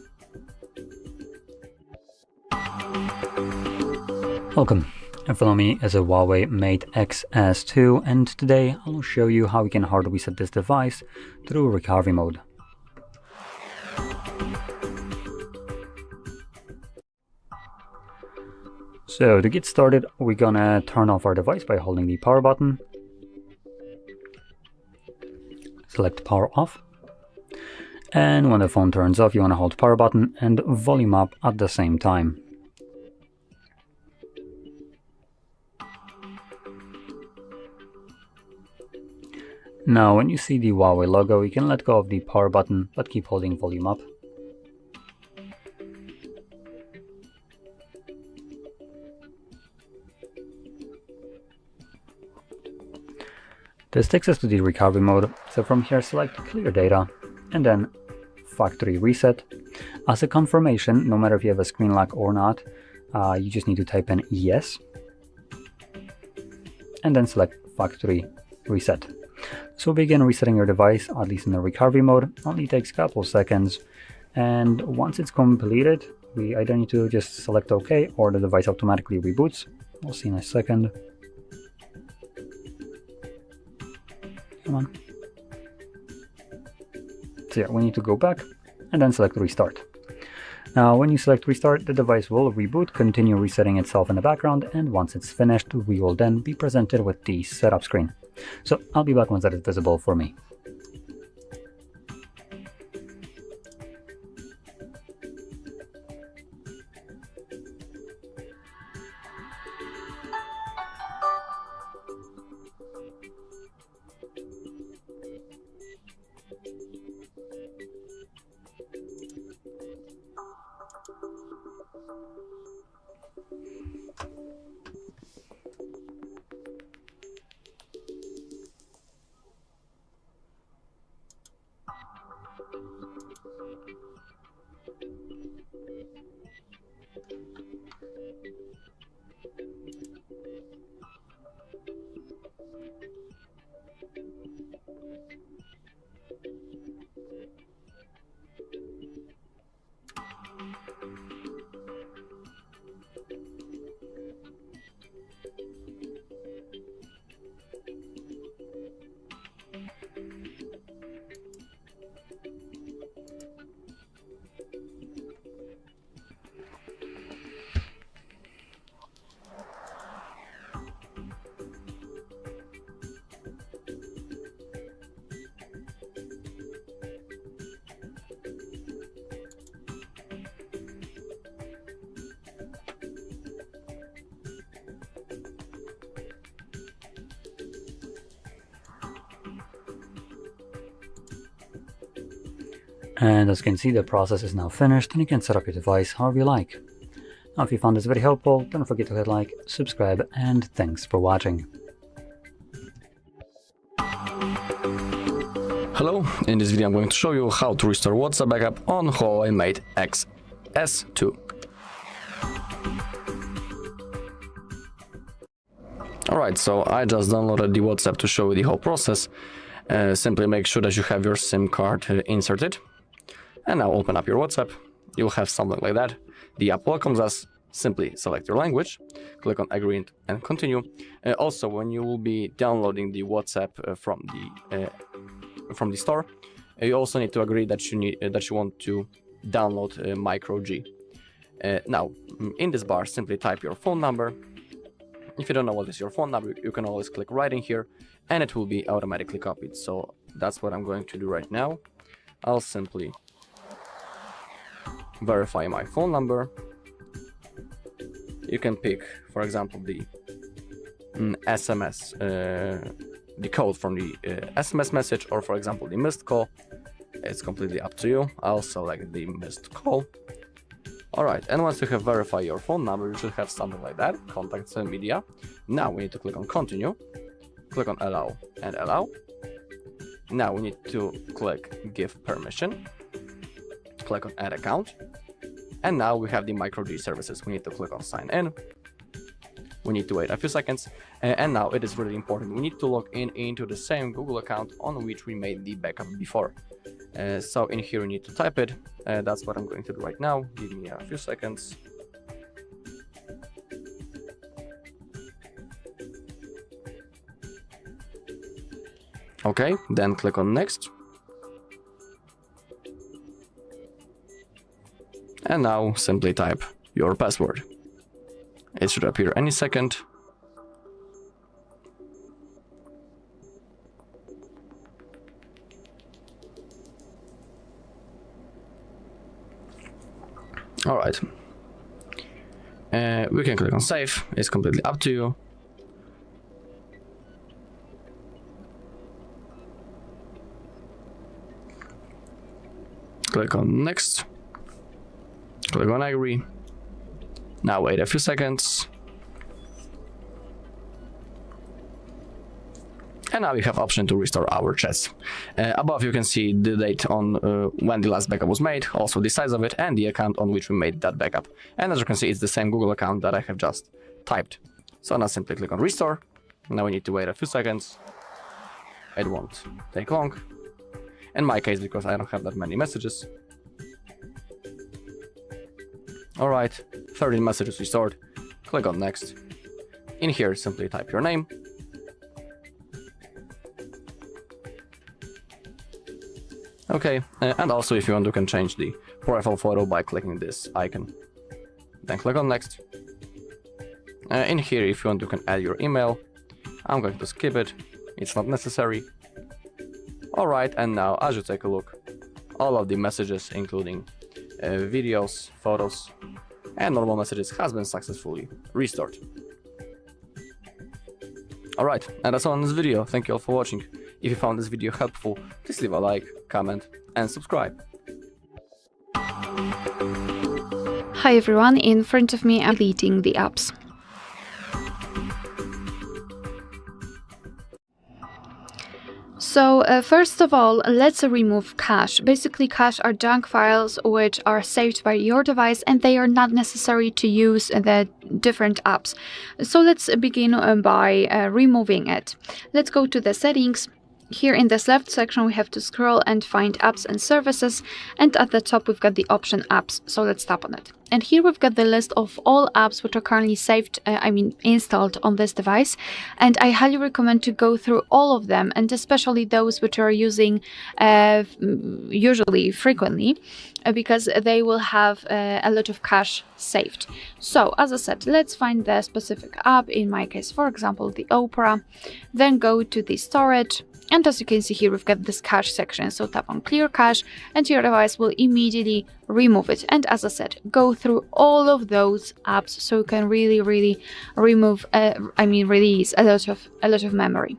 Welcome. In front of me is a Huawei Mate Xs2, and today I'll show you how we can hard reset this device through recovery mode. So to get started, we're gonna turn off our device by holding the power button. Select power off. And when the phone turns off, you want to hold power button and volume up at the same time. Now, when you see the Huawei logo, you can let go of the power button, but keep holding volume up. This takes us to the recovery mode, so from here select clear data and then factory reset. As a confirmation, no matter if you have a screen lock or not, you just need to type in yes and then select factory reset. So begin resetting your device, at least in the recovery mode. Only takes a couple seconds, and once it's completed, we either need to just select OK or the device automatically reboots. We'll see in a second. Come on. So yeah, we need to go back and then select restart. Now when you select restart, the device will reboot, continue resetting itself in the background, and once it's finished, we will then be presented with the setup screen. So I'll be back once that is visible for me. And as you can see, the process is now finished and you can set up your device however you like. Now if you found this very helpful, don't forget to hit like, subscribe, and thanks for watching. Hello, in this video I'm going to show you how to restore WhatsApp backup on Huawei Mate Xs2. Alright, so I just downloaded the WhatsApp to show you the whole process. Simply make sure that you have your SIM card inserted. And now open up your WhatsApp. You'll have something like that. The app welcomes us. Simply select your language, click on agree and continue. Also, when you will be downloading the WhatsApp from the store, you also need to agree that you want to download Micro G. Now, in this bar, simply type your phone number. If you don't know what is your phone number, you can always click right in here, and it will be automatically copied. So that's what I'm going to do right now. I'll simply verify my phone number. You can pick, for example, the SMS, the code from the SMS message, or for example, the missed call. It's completely up to you. I'll select the missed call. Alright, and once you have verified your phone number, you should have something like that, contacts and media. Now we need to click on continue, click on allow and allow. Now we need to click give permission, click on add account. And now we have the Micro G services. We need to click on sign in. We need to wait a few seconds. And now it is really important. We need to log into the same Google account on which we made the backup before. So in here we need to type it. That's what I'm going to do right now. Give me a few seconds. Okay, then click on next. And now simply type your password. It should appear any second. Alright. We can click on save. It's completely up to you. Click on next. Click on agree. Now wait a few seconds. And now we have option to restore our chats. Above you can see the date on when the last backup was made, also the size of it, and the account on which we made that backup. And as you can see, it's the same Google account that I have just typed. So now simply click on restore. Now we need to wait a few seconds. It won't take long. In my case, because I don't have that many messages. Alright, 13 messages restored. Click on next. In here, simply type your name. Okay, and also if you want, you can change the profile photo by clicking this icon. Then click on next. In here, if you want, you can add your email. I'm going to skip it. It's not necessary. Alright, and now as you take a look, all of the messages, including videos, photos, and normal messages has been successfully restored. Alright, and that's all in this video. Thank you all for watching. If you found this video helpful, please leave a like, comment, and subscribe. Hi everyone, in front of me I'm deleting the apps. So first of all, let's remove cache. Basically, cache are junk files which are saved by your device and they are not necessary to use the different apps. So let's begin by removing it. Let's go to the settings. Here in this left section we have to scroll and find apps and services, and at the top we've got the option apps, so let's tap on it. And here we've got the list of all apps which are currently saved, installed on this device, and I highly recommend to go through all of them, and especially those which are using usually frequently, because they will have a lot of cache saved. So as I said, let's find the specific app, in my case for example the Opera, then go to the storage. And as you can see here, we've got this cache section. So tap on clear cache and your device will immediately remove it. And as I said, go through all of those apps so you can really remove, release a lot of memory.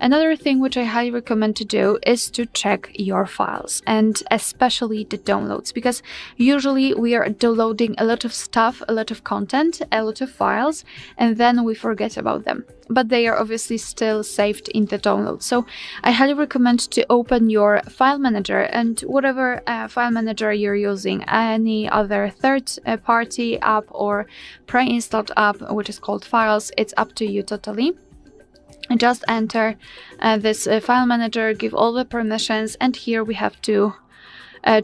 Another thing which I highly recommend to do is to check your files, and especially the downloads, because usually we are downloading a lot of stuff, a lot of content, a lot of files, and then we forget about them. But they are obviously still saved in the download. So I highly recommend to open your file manager, and whatever file manager you're using, any other third-party app or pre-installed app which is called Files, it's up to you totally. just enter this file manager, give all the permissions, and here we have to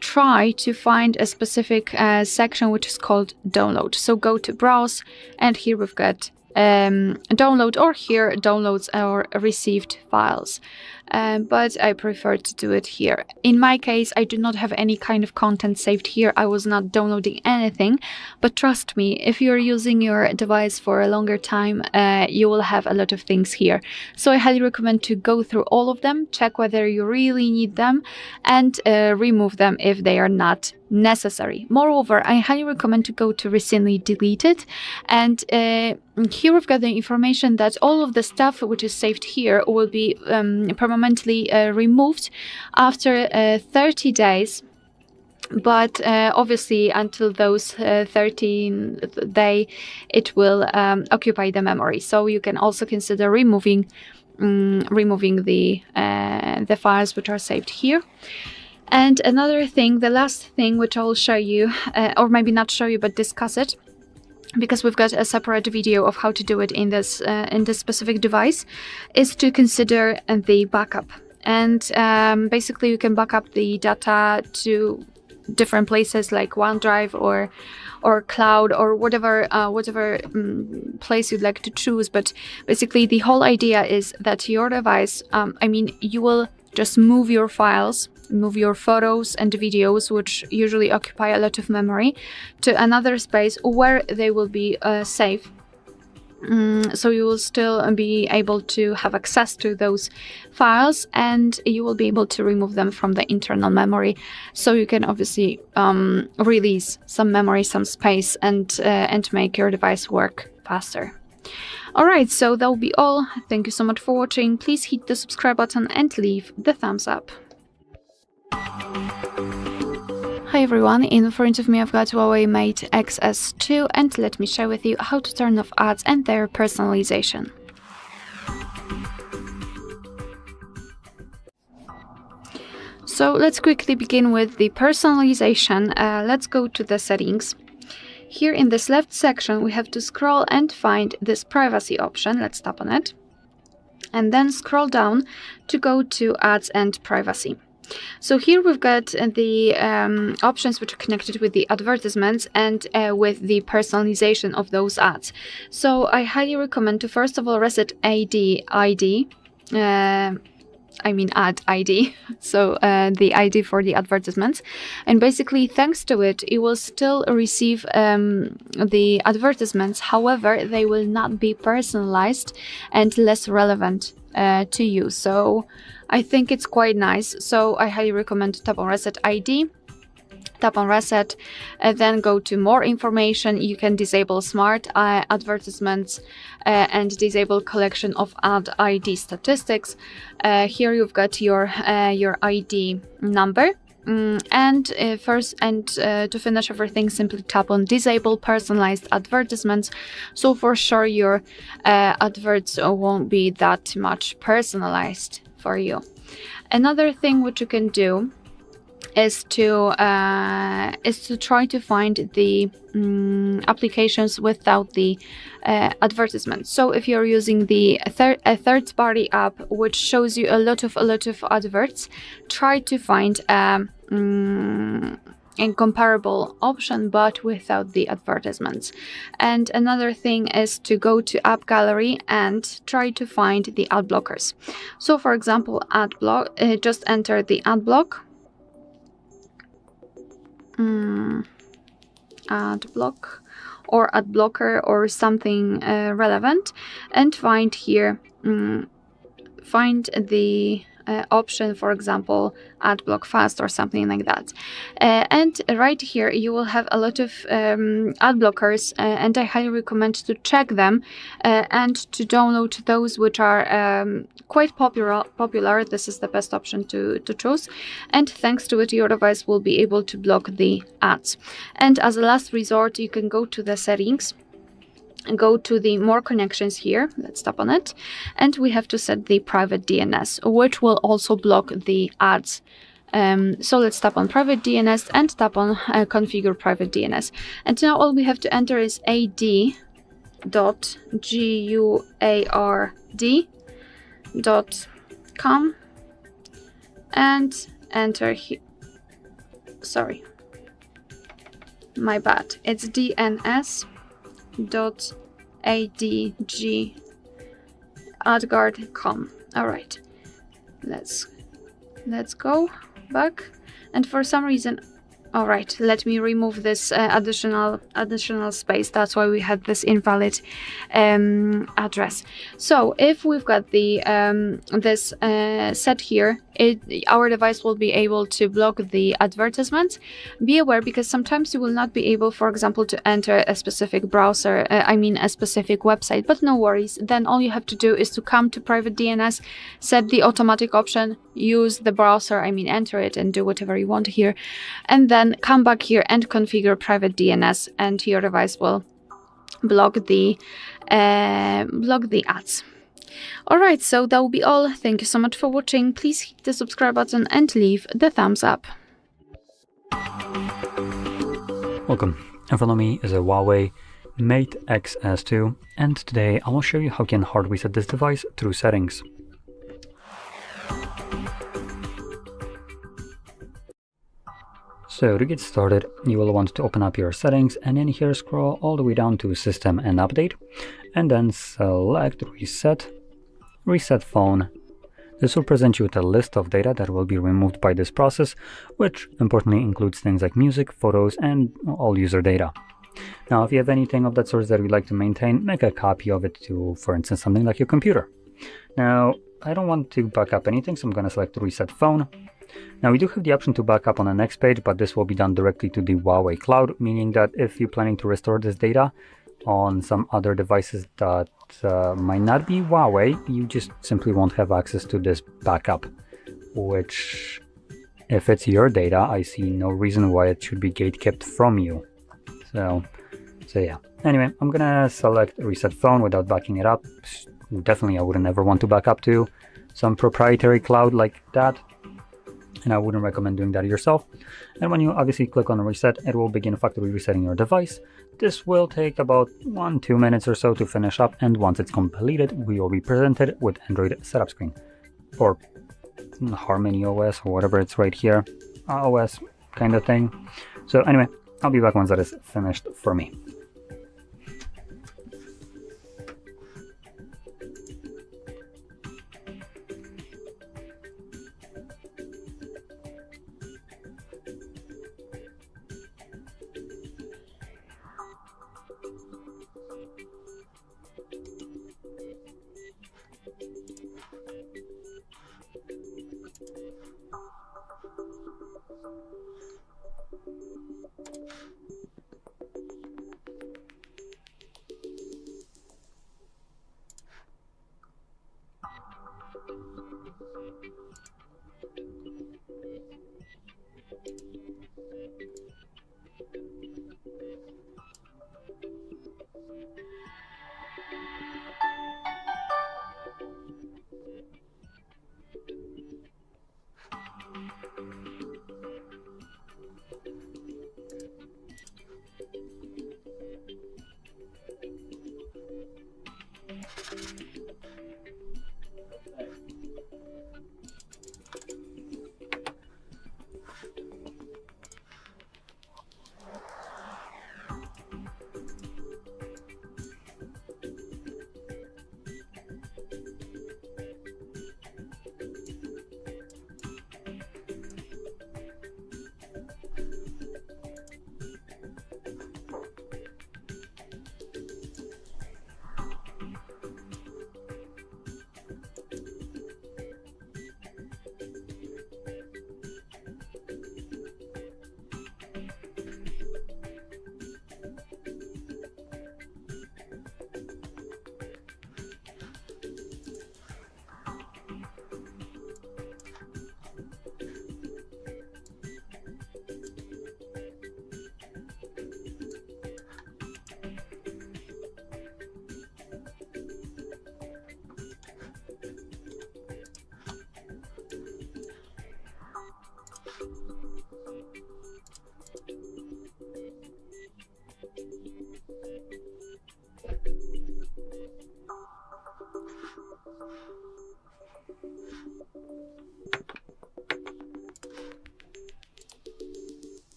try to find a specific section which is called download. So go to browse, and here we've got download, or here downloads or received files. But I prefer to do it here. In my case, I do not have any kind of content saved here. I was not downloading anything, but trust me, if you're using your device for a longer time, you will have a lot of things here. So I highly recommend to go through all of them, check whether you really need them, and remove them if they are not necessary. Moreover, I highly recommend to go to recently deleted, and here we've got the information that all of the stuff which is saved here will be permanently removed after 30 days. But obviously until those 13th day it will occupy the memory, so you can also consider removing the files which are saved here. And another thing, the last thing which I will show you, or maybe not show you but discuss it, because we've got a separate video of how to do it in this specific device, is to consider the backup. And basically you can back up the data to different places like OneDrive or cloud or whatever place you'd like to choose. But basically the whole idea is that your device, you will just move your files, move your photos and videos, which usually occupy a lot of memory, to another space where they will be safe. So you will still be able to have access to those files, and you will be able to remove them from the internal memory. So you can obviously release some memory, some space, and make your device work faster. Alright, so that will be all. Thank you so much for watching. Please hit the subscribe button and leave the thumbs up. Hi everyone, in front of me I've got Huawei Mate Xs 2, and let me share with you how to turn off ads and their personalization. So let's quickly begin with the personalization. Let's go to the settings. Here in this left section we have to scroll and find this privacy option. Let's tap on it and then scroll down to go to ads and privacy. So here we've got the options which are connected with the advertisements and with the personalization of those ads. So I highly recommend to first of all reset ad ID, ad ID, so the ID for the advertisements, and basically thanks to it you will still receive the advertisements, however they will not be personalized and less relevant to you. So I think it's quite nice, so I highly recommend to tap on reset ID, tap on reset, then go to more information. You can disable smart advertisements and disable collection of ad ID statistics. Here you've got your ID number. To finish everything, simply tap on disable personalized advertisements, so for sure your adverts won't be that much personalized for you. Another thing which you can do is to try to find the applications without the advertisements. So if you're using a third-party app which shows you a lot of adverts, try to find a comparable option but without the advertisements. And another thing is to go to app gallery and try to find the ad blockers. So for example, ad block, just enter the ad block, ad block or ad blocker or something relevant, and find here find the option, for example ad block fast or something like that, and right here you will have a lot of ad blockers, and I highly recommend to check them and to download those which are quite popular. This is the best option to choose, and thanks to it your device will be able to block the ads. And as a last resort you can go to the settings, go to the more connections here, let's tap on it, and we have to set the private DNS, which will also block the ads. So let's tap on private DNS and tap on configure private DNS, and now all we have to enter is ad.guard dns.com and enter here. Sorry, my bad. It's dns.adg@guard.com. All right, let's go back. And for some reason, all right, let me remove this additional space. That's why we had this invalid address. So if we've got the this set here, our device will be able to block the advertisements. Be aware, because sometimes you will not be able, for example, to enter a specific browser, a specific website, but no worries. Then all you have to do is to come to private DNS, set the automatic option, use the browser, enter it and do whatever you want here, and then come back here and configure private DNS, and your device will block the ads. Alright, so that will be all. Thank you so much for watching. Please hit the subscribe button and leave the thumbs up. Welcome. In front of me is a Huawei Mate Xs2, and today I will show you how you can hard reset this device through settings. So to get started, you will want to open up your settings, and in here scroll all the way down to System and Update, and then select Reset Phone. This will present you with a list of data that will be removed by this process, which importantly includes things like music, photos, and all user data. Now, if you have anything of that sort that you'd like to maintain, make a copy of it to, for instance, something like your computer. Now, I don't want to back up anything, so I'm going to select Reset Phone. Now, we do have the option to back up on the next page, but this will be done directly to the Huawei cloud, meaning that if you're planning to restore this data on some other devices that might not be Huawei, you just simply won't have access to this backup, which, if it's your data, I see no reason why it should be gate-kept from you. So yeah. Anyway, I'm gonna select Reset Phone without backing it up. Definitely, I wouldn't ever want to back up to some proprietary cloud like that, and I wouldn't recommend doing that yourself. And when you obviously click on Reset, it will begin factory resetting your device. This will take about 1-2 minutes or so to finish up, and once it's completed, we will be presented with Android setup screen, or Harmony OS, or whatever it's right here, OS kind of thing. So anyway, I'll be back once that is finished for me.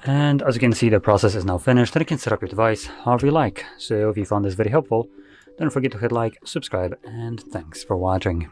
And as you can see, the process is now finished and you can set up your device however you like. So if you found this video helpful, don't forget to hit like, subscribe, and thanks for watching.